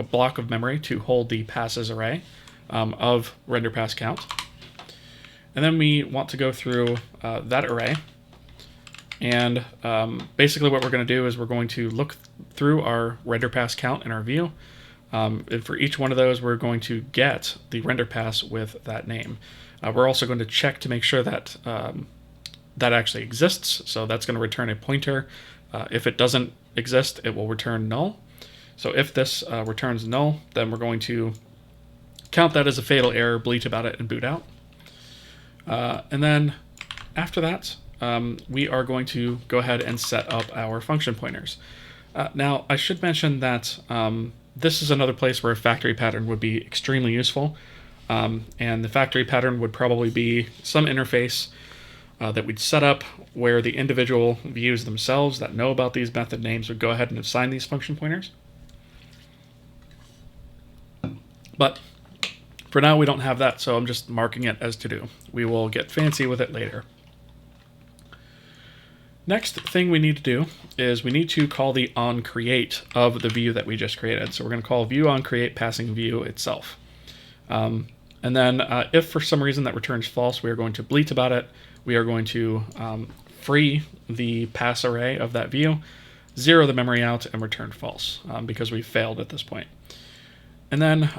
block of memory to hold the passes array of render pass count. And then we want to go through that array. And basically what we're going to do is we're going to look through our render pass count in our view. And for each one of those, we're going to get the render pass with that name. We're also going to check to make sure that that actually exists. So that's going to return a pointer. If it doesn't exist, it will return null. So if this returns null, then we're going to count that as a fatal error, bleat about it, and boot out. And then after that, we are going to go ahead and set up our function pointers. Now, I should mention that this is another place where a factory pattern would be extremely useful. And the factory pattern would probably be some interface that we'd set up where the individual views themselves that know about these method names would go ahead and assign these function pointers. But for now, we don't have that, so I'm just marking it as to do. We will get fancy with it later. Next thing we need to do is we need to call the onCreate of the view that we just created. So we're going to call view onCreate passing view itself. And then if for some reason that returns false, we are going to bleat about it. We are going to free the pass array of that view, zero the memory out, and return false because we failed at this point. And then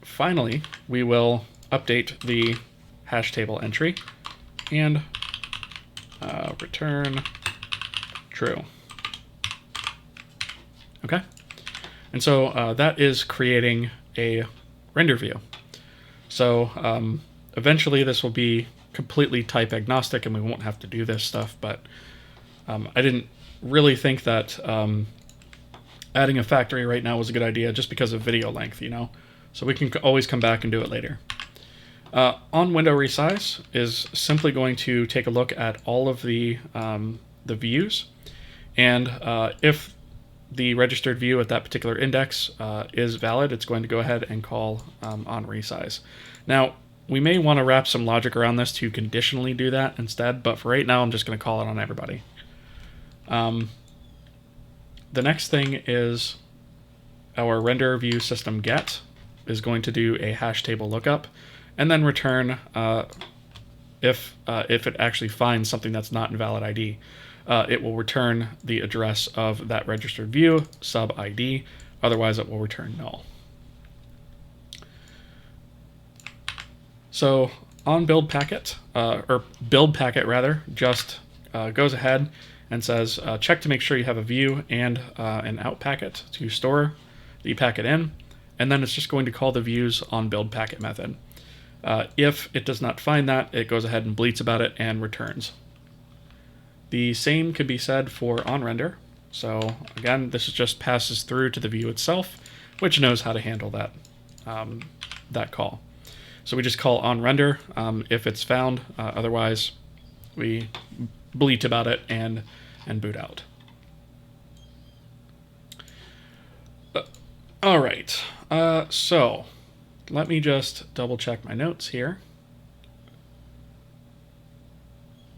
finally, we will update the hash table entry and return true. Okay, and so that is creating a render view. So eventually this will be completely type agnostic and we won't have to do this stuff, but I didn't really think that adding a factory right now was a good idea just because of video length, you know? So we can always come back and do it later. On window resize is simply going to take a look at all of the views, and if the registered view at that particular index is valid, it's going to go ahead and call on resize. Now, we may want to wrap some logic around this to conditionally do that instead, but for right now, I'm just going to call it on everybody. The next thing is our render view system get is going to do a hash table lookup and then return if it actually finds something that's not invalid ID. It will return the address of that registered view sub ID, otherwise it will return null. So on build packet, or build packet rather, just goes ahead and says check to make sure you have a view and an out packet to store the packet in, and then it's just going to call the views on build packet method. If it does not find that, it goes ahead and bleats about it and returns. The same could be said for onRender. So again, this just passes through to the view itself, which knows how to handle that, that call. So we just call onRender if it's found. Otherwise, we bleat about it and boot out. All right. So let me just double check my notes here.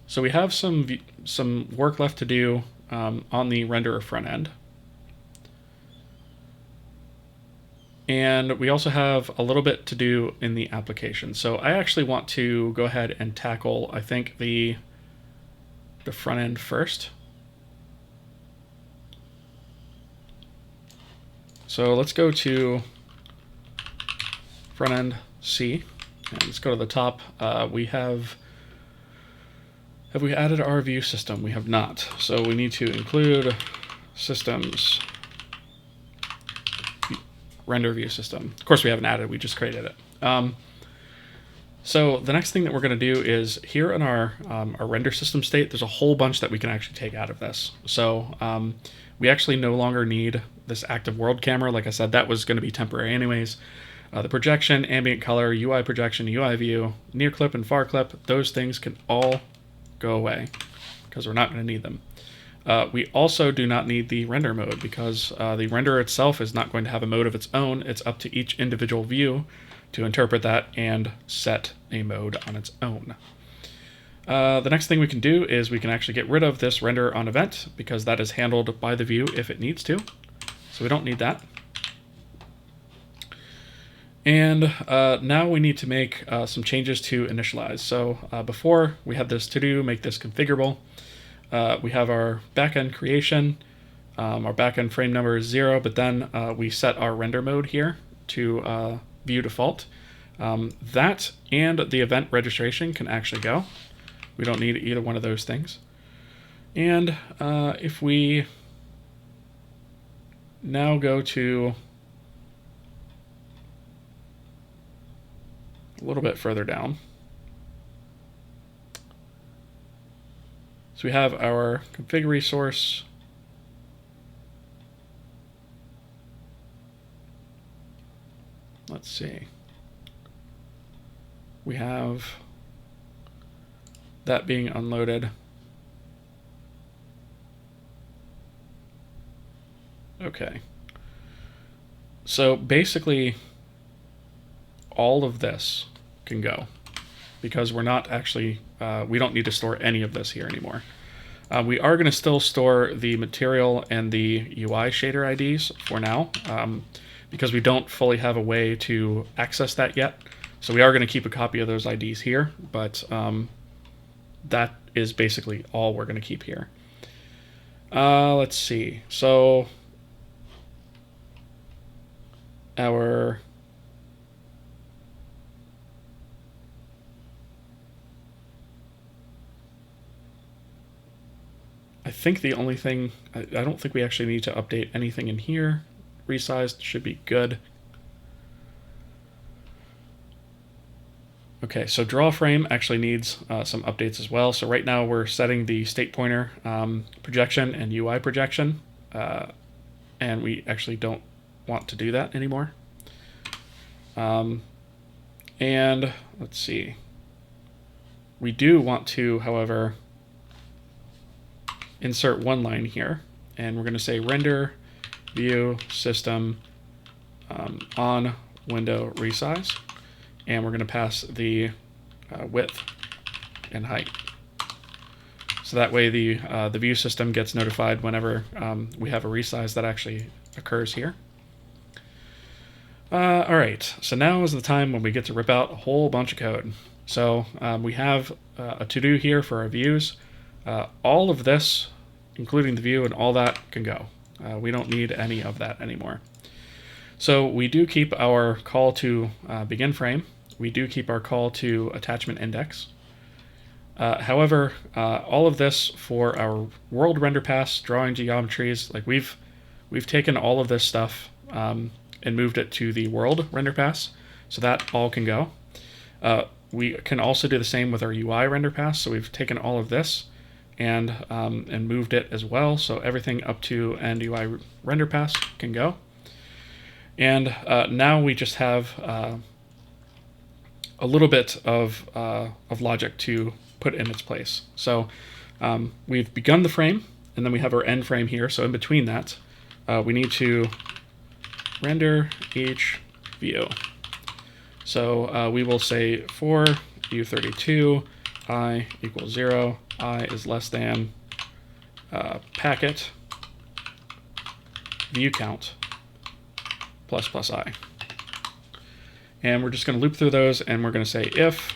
So we have some work left to do on the renderer front end. And we also have a little bit to do in the application. So I actually want to go ahead and tackle, I think, the front end first. So let's go to front end C, and let's go to the top. We have Have we added our view system? We have not. So we need to include systems render view system. Of course we haven't added, we just created it. So the next thing that we're going to do is here in our render system state, there's a whole bunch that we can actually take out of this. So we actually no longer need this active world camera. Like I said, that was going to be temporary anyways. The projection, ambient color, UI projection, UI view, near clip and far clip, those things can all go away because we're not going to need them. We also do not need the render mode because the render itself is not going to have a mode of its own. It's up to each individual view to interpret that and set a mode on its own. The next thing we can do is we can actually get rid of this render on event because that is handled by the view if it needs to. So we don't need that. And now we need to make some changes to initialize. So before we had this to do, make this configurable. We have our backend creation. Our backend frame number is 0, but then we set our render mode here to view default. That and the event registration can actually go. We don't need either one of those things. And if we now go to a little bit further down. So we have our config resource. Let's see. We have that being unloaded. Okay. So basically, all of this can go because we're not actually, we don't need to store any of this here anymore. We are going to still store the material and the UI shader IDs for now because we don't fully have a way to access that yet. So we are going to keep a copy of those IDs here, but that is basically all we're going to keep here. Let's see. So our I think the only thing, I don't think we actually need to update anything in here. Resized should be good. Okay, so draw frame actually needs some updates as well. So right now we're setting the state pointer projection and UI projection, and we actually don't want to do that anymore. And let's see. We do want to, however, insert one line here, and we're going to say render view system on window resize, and we're going to pass the width and height. So that way the view system gets notified whenever we have a resize that actually occurs here. All right, so now is the time when we get to rip out a whole bunch of code. So we have a to-do here for our views. All of this, including the view and all that, can go. We don't need any of that anymore. So we do keep our call to begin frame. We do keep our call to attachment index. However, all of this for our world render pass, drawing geometries, like we've taken all of this stuff and moved it to the world render pass, so that all can go. We can also do the same with our UI render pass. So we've taken all of this and moved it as well. So everything up to end UI render pass can go. And now we just have a little bit of logic to put in its place. So we've begun the frame, and then we have our end frame here. So in between that, we need to render each view. So we will say for view32, I equals 0, I is less than packet view count plus plus I. And we're just going to loop through those, and we're going to say if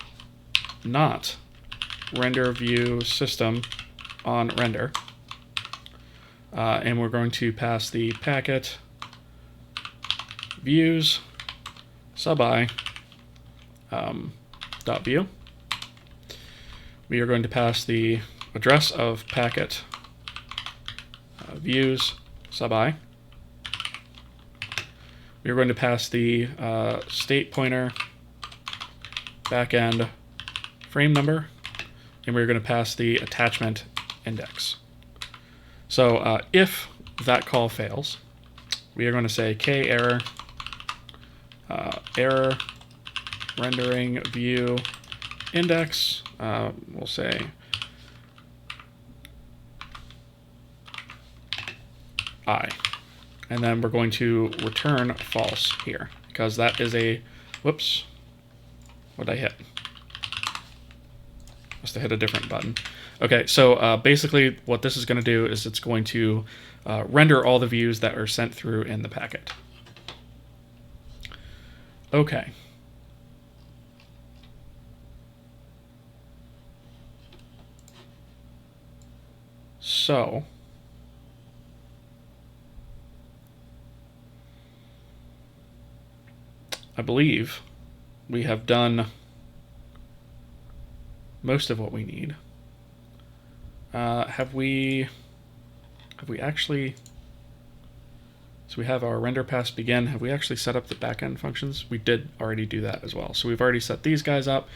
not render view system on render, and we're going to pass the packet views sub I dot view. we are going to pass the address of packet views sub I. We are going to pass the state pointer backend frame number, and we're going to pass the attachment index. So if that call fails, we are going to say k error error rendering view index. We'll say I, and then we're going to return false here because that is a, whoops, what did I hit? Must have hit a different button. Okay, so basically what this is going to do is it's going to render all the views that are sent through in the packet. Okay. So I believe we have done most of what we need. Have we actually, so we have our render pass begin. Have we actually set up the backend functions? We did already do that as well. So we've already set these guys up.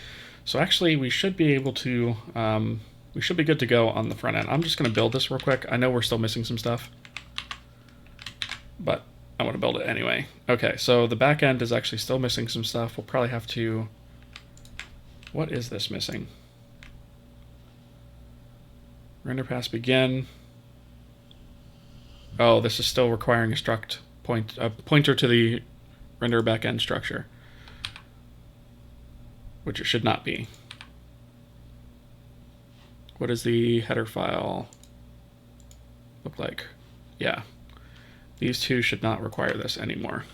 So actually we should be able to, we should be good to go on the front end. I'm just going to build this real quick. I know we're still missing some stuff, but I want to build it anyway. Okay, so the back end is actually still missing some stuff. We'll probably have to, what is this missing? Render pass begin. Oh, this is still requiring a struct pointer to the render backend structure, which it should not be. What does the header file look like? Yeah, these two should not require this anymore.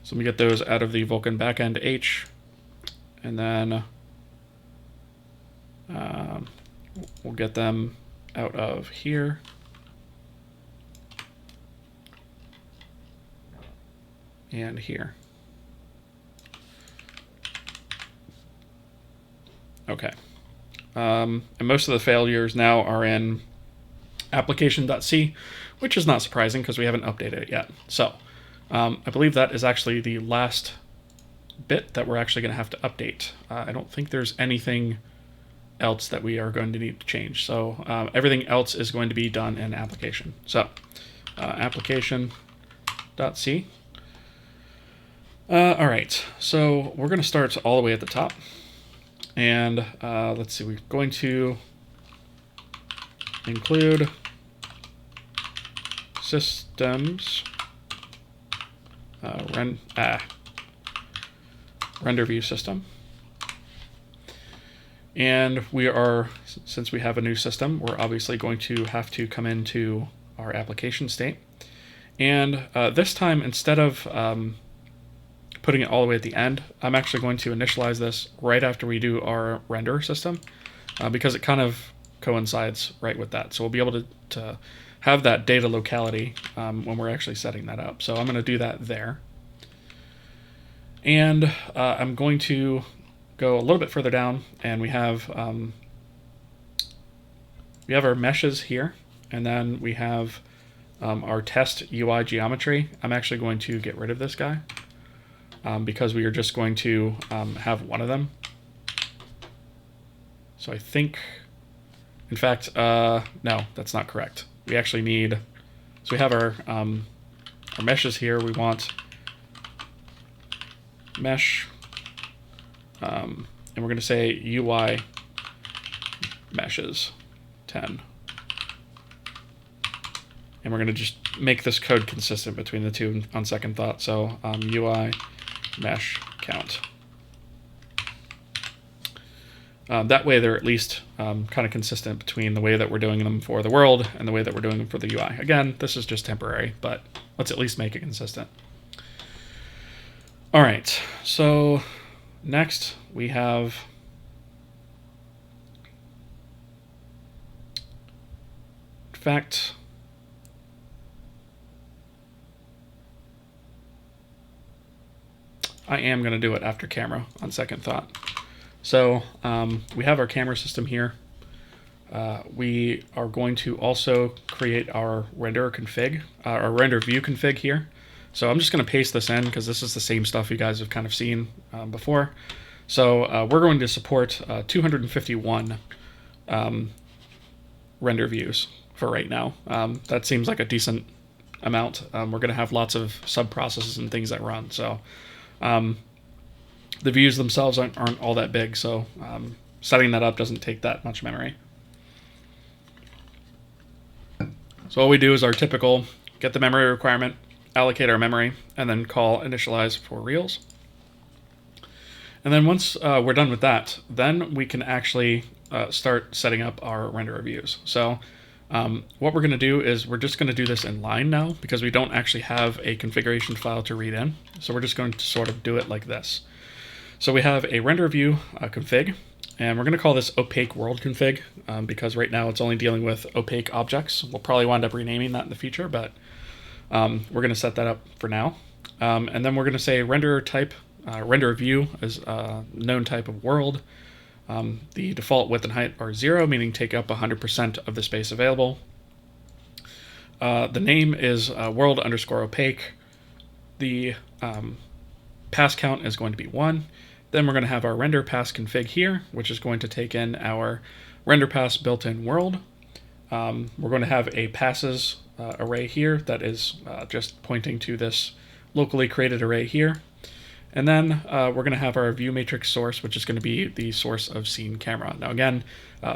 So let me get those out of the Vulkan backend H, and then we'll get them out of here. And here. Okay. And most of the failures now are in application.c, which is not surprising because we haven't updated it yet. So I believe that is actually the last bit that we're actually going to have to update. I don't think there's anything else that we are going to need to change. So everything else is going to be done in application. So application.c. All right, so we're going to start all the way at the top. And let's see, we're going to include systems render view system. And we are, since we have a new system, we're obviously going to have to come into our application state. And this time, instead of putting it all the way at the end, I'm actually going to initialize this right after we do our render system because it kind of coincides right with that. So we'll be able to have that data locality when we're actually setting that up. So I'm going to do that there. And I'm going to go a little bit further down, and we have our meshes here, and then we have our test UI geometry. I'm actually going to get rid of this guy because we are just going to have one of them. So I think, in fact, no, that's not correct. We actually need, so we have our meshes here. We want mesh, and we're going to say UI meshes 10. And we're going to just make this code consistent between the two on second thought. So UI mesh count. That way they're at least kind of consistent between the way that we're doing them for the world and the way that we're doing them for the UI. Again, this is just temporary, but let's at least make it consistent. All right, so next we have in fact, I am going to do it after camera on second thought. So we have our camera system here. We are going to also create our render config, our render view config here. So I'm just going to paste this in because this is the same stuff you guys have kind of seen before. So we're going to support 251 render views for right now. That seems like a decent amount. We're going to have lots of sub-processes and things that run. So the views themselves aren't all that big. So setting that up doesn't take that much memory. So all we do is our typical get the memory requirement, allocate our memory, and then call initialize for reals. And then once we're done with that, then we can actually start setting up our render views. So what we're going to do is we're just going to do this in line now because we don't actually have a configuration file to read in. So we're just going to sort of do it like this. So we have a render view config, and we're going to call this opaque world config because right now it's only dealing with opaque objects. We'll probably wind up renaming that in the future, but we're going to set that up for now. And then we're going to say render type, render view is known type of world. The default width and height are 0, meaning take up 100% of the space available. The name is world underscore opaque. The pass count is going to be 1. Then we're going to have our render pass config here, which is going to take in our render pass built-in world. We're going to have a passes array here that is just pointing to this locally created array here. And then we're going to have our view matrix source, which is going to be the source of scene camera. Now again,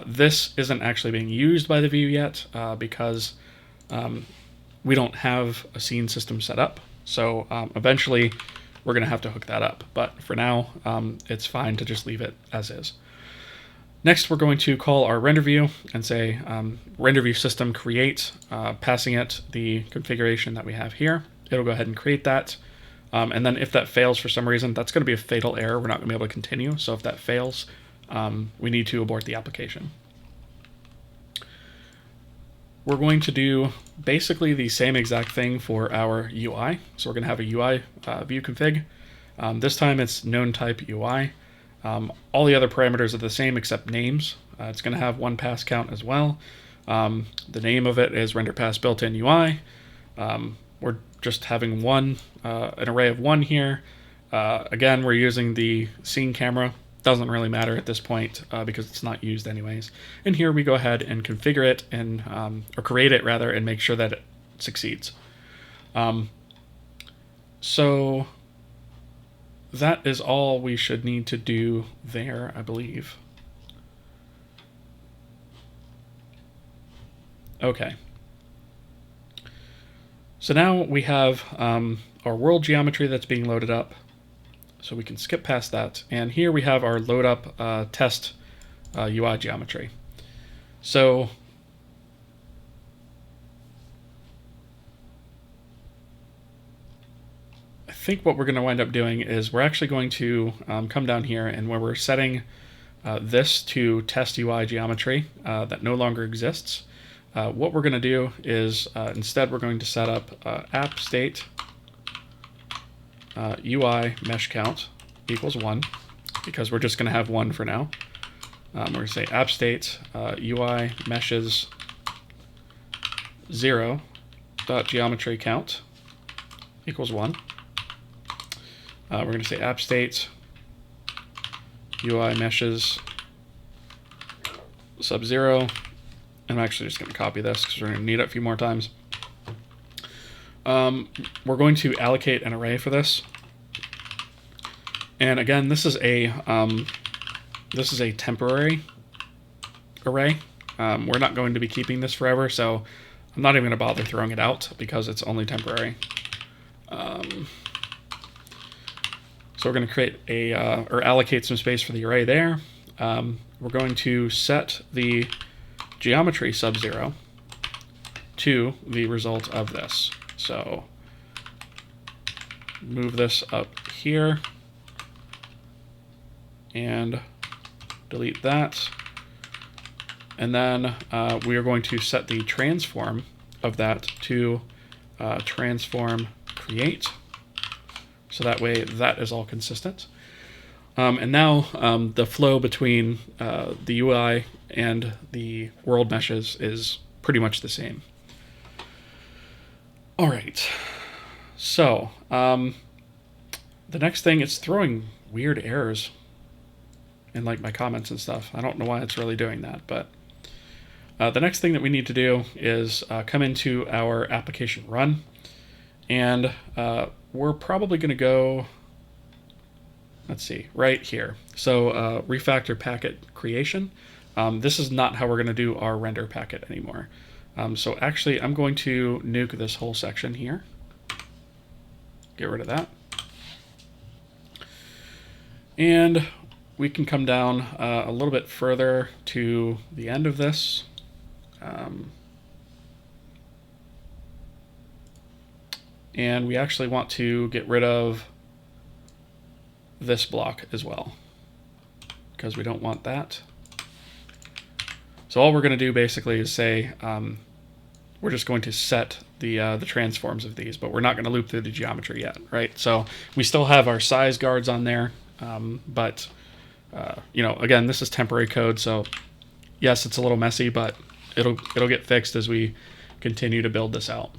this isn't actually being used by the view yet because we don't have a scene system set up. So eventually we're going to have to hook that up. But for now, it's fine to just leave it as is. Next, we're going to call our render view and say render view system create, passing it the configuration that we have here. It'll go ahead and create that. And then if that fails for some reason, that's going to be a fatal error. We're not going to be able to continue. So if that fails, we need to abort the application. We're going to do basically the same exact thing for our UI. So we're going to have a UI view config. This time it's known type UI. All the other parameters are the same except names. It's going to have one pass count as well. The name of it is render pass built-in UI. We're just having an array of 1 here. Again, we're using the scene camera. Doesn't really matter at this point because it's not used anyways. And here we go ahead and configure it and or create it rather and make sure that it succeeds. So that is all we should need to do there, I believe. Okay. So now we have our world geometry that's being loaded up. So we can skip past that. And here we have our load up test UI geometry. So I think what we're going to wind up doing is we're actually going to come down here, and where we're setting this to test UI geometry that no longer exists, what we're going to do is instead we're going to set up app state UI mesh count equals 1, because we're just going to have 1 for now. We're going to say app state UI meshes 0 dot geometry count equals 1. We're going to say app state UI meshes sub 0. I'm actually just going to copy this because we're going to need it a few more times. We're going to allocate an array for this. And again, this is a temporary array. We're not going to be keeping this forever, so I'm not even going to bother throwing it out because it's only temporary. So we're going to create or allocate some space for the array there. We're going to set the geometry sub 0 to the result of this. So move this up here and delete that. And then we are going to set the transform of that to transform create So that way that is all consistent. And now the flow between the UI and the world meshes is pretty much the same. All right. So the next thing, it's throwing weird errors in like my comments and stuff. I don't know why it's really doing that, but the next thing that we need to do is come into our application run, and we're probably going to go, let's see, right here. So refactor packet creation. This is not how we're going to do our render packet anymore. So actually, I'm going to nuke this whole section here. Get rid of that. And we can come down a little bit further to the end of this. And we actually want to get rid of this block as well, because we don't want that. So all we're going to do basically is say we're just going to set the transforms of these, but we're not going to loop through the geometry yet, right? So we still have our size guards on there, but you know, again, this is temporary code, so yes, it's a little messy, but it'll get fixed as we continue to build this out.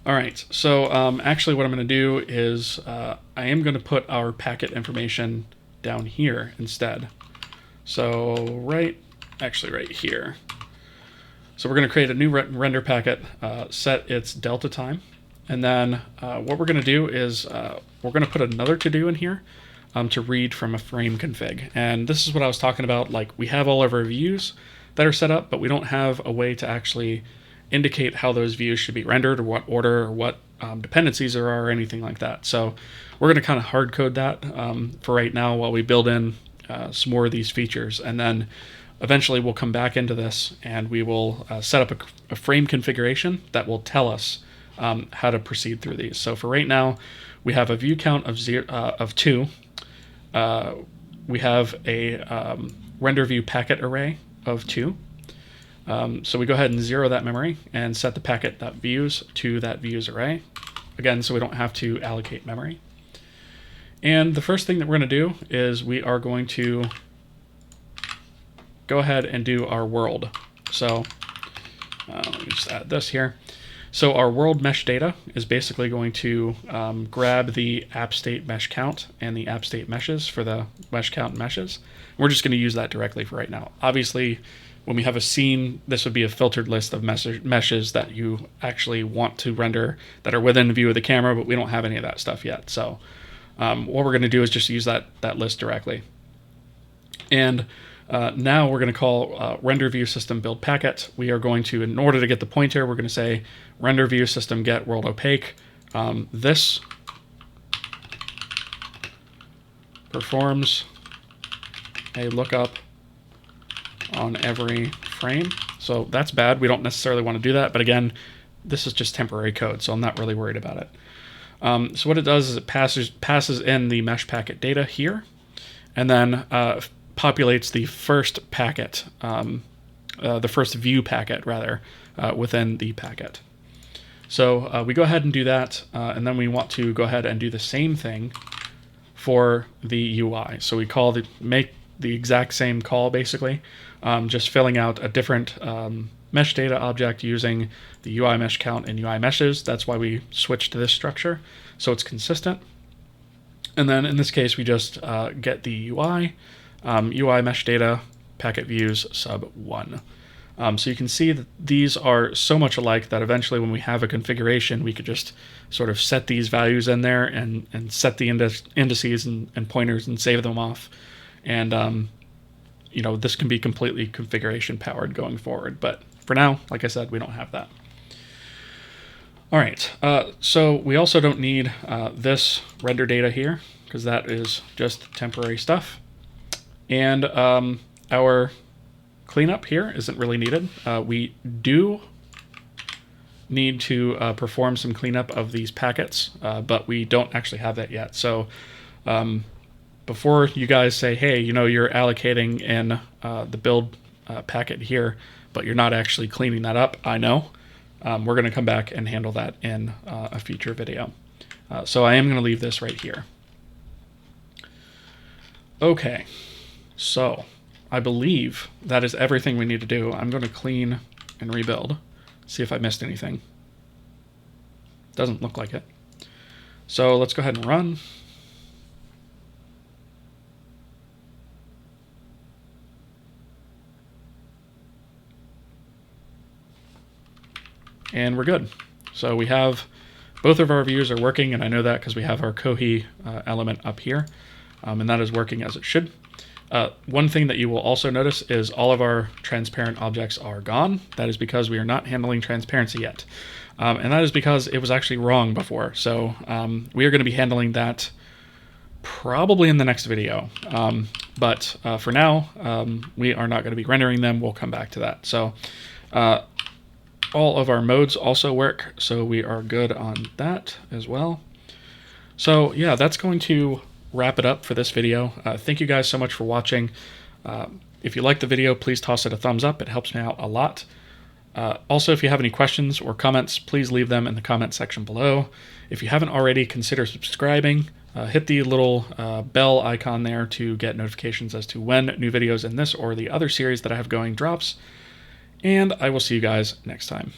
All right, so actually what I'm going to do is I am going to put our packet information down here instead. So right here. So we're going to create a new render packet, set its delta time, and then what we're going to do is we're going to put another to-do in here to read from a frame config. And this is what I was talking about, like we have all of our views that are set up, but we don't have a way to actually indicate how those views should be rendered, or what order, or what dependencies there are, or anything like that. So we're going to kind of hard code that for right now while we build in some more of these features, and then eventually we'll come back into this and we will set up a frame configuration that will tell us how to proceed through these. So for right now, we have a view count of 2. We have a render view packet array of 2. So we go ahead and 0 that memory and set the packet.views to that views array. Again, so we don't have to allocate memory. And the first thing that we're going to do is we are going to go ahead and do our world. So let me just add this here. So our world mesh data is basically going to grab the app state mesh count and the app state meshes for the mesh count and meshes. We're just going to use that directly for right now. Obviously, when we have a scene, this would be a filtered list of meshes that you actually want to render that are within the view of the camera, but we don't have any of that stuff yet. So what we're going to do is just use that list directly. And now we're going to call render view system build packet. We are going to, in order to get the pointer, we're going to say render view system get world opaque. This performs a lookup on every frame. So that's bad. We don't necessarily want to do that. But again, this is just temporary code, so I'm not really worried about it. So what it does is it passes in the mesh packet data here, and then populates the first packet, the first view packet rather, within the packet. So we go ahead and do that, and then we want to go ahead and do the same thing for the UI. So we make the exact same call basically, just filling out a different mesh data object using the UI mesh count and UI meshes. That's why we switched to this structure, so it's consistent. And then in this case, we just get the UI mesh data packet views sub 1. So you can see that these are so much alike that eventually when we have a configuration, we could just sort of set these values in there and set the indices and pointers and save them off. And you know, this can be completely configuration powered going forward. But for now, like I said, we don't have that. All right, so we also don't need this render data here, because that is just temporary stuff. And our cleanup here isn't really needed. We do need to perform some cleanup of these packets, but we don't actually have that yet. So before you guys say, hey, you know, you're allocating in the build packet here, but you're not actually cleaning that up, I know. We're going to come back and handle that in a future video. So I am going to leave this right here. Okay, so I believe that is everything we need to do. I'm going to clean and rebuild, see if I missed anything. Doesn't look like it. So let's go ahead and run. And we're good. So we have both of our views are working, and I know that because we have our Kohi element up here, and that is working as it should. One thing that you will also notice is all of our transparent objects are gone. That is because we are not handling transparency yet. And that is because it was actually wrong before. So we are going to be handling that probably in the next video. But for now, we are not going to be rendering them. We'll come back to that. So all of our modes also work, so we are good on that as well. So yeah, that's going to wrap it up for this video. Thank you guys so much for watching. If you like the video, please toss it a thumbs up. It helps me out a lot. Also, if you have any questions or comments, please leave them in the comment section below. If you haven't already, consider subscribing. Hit the little bell icon there to get notifications as to when new videos in this or the other series that I have going drops. And I will see you guys next time.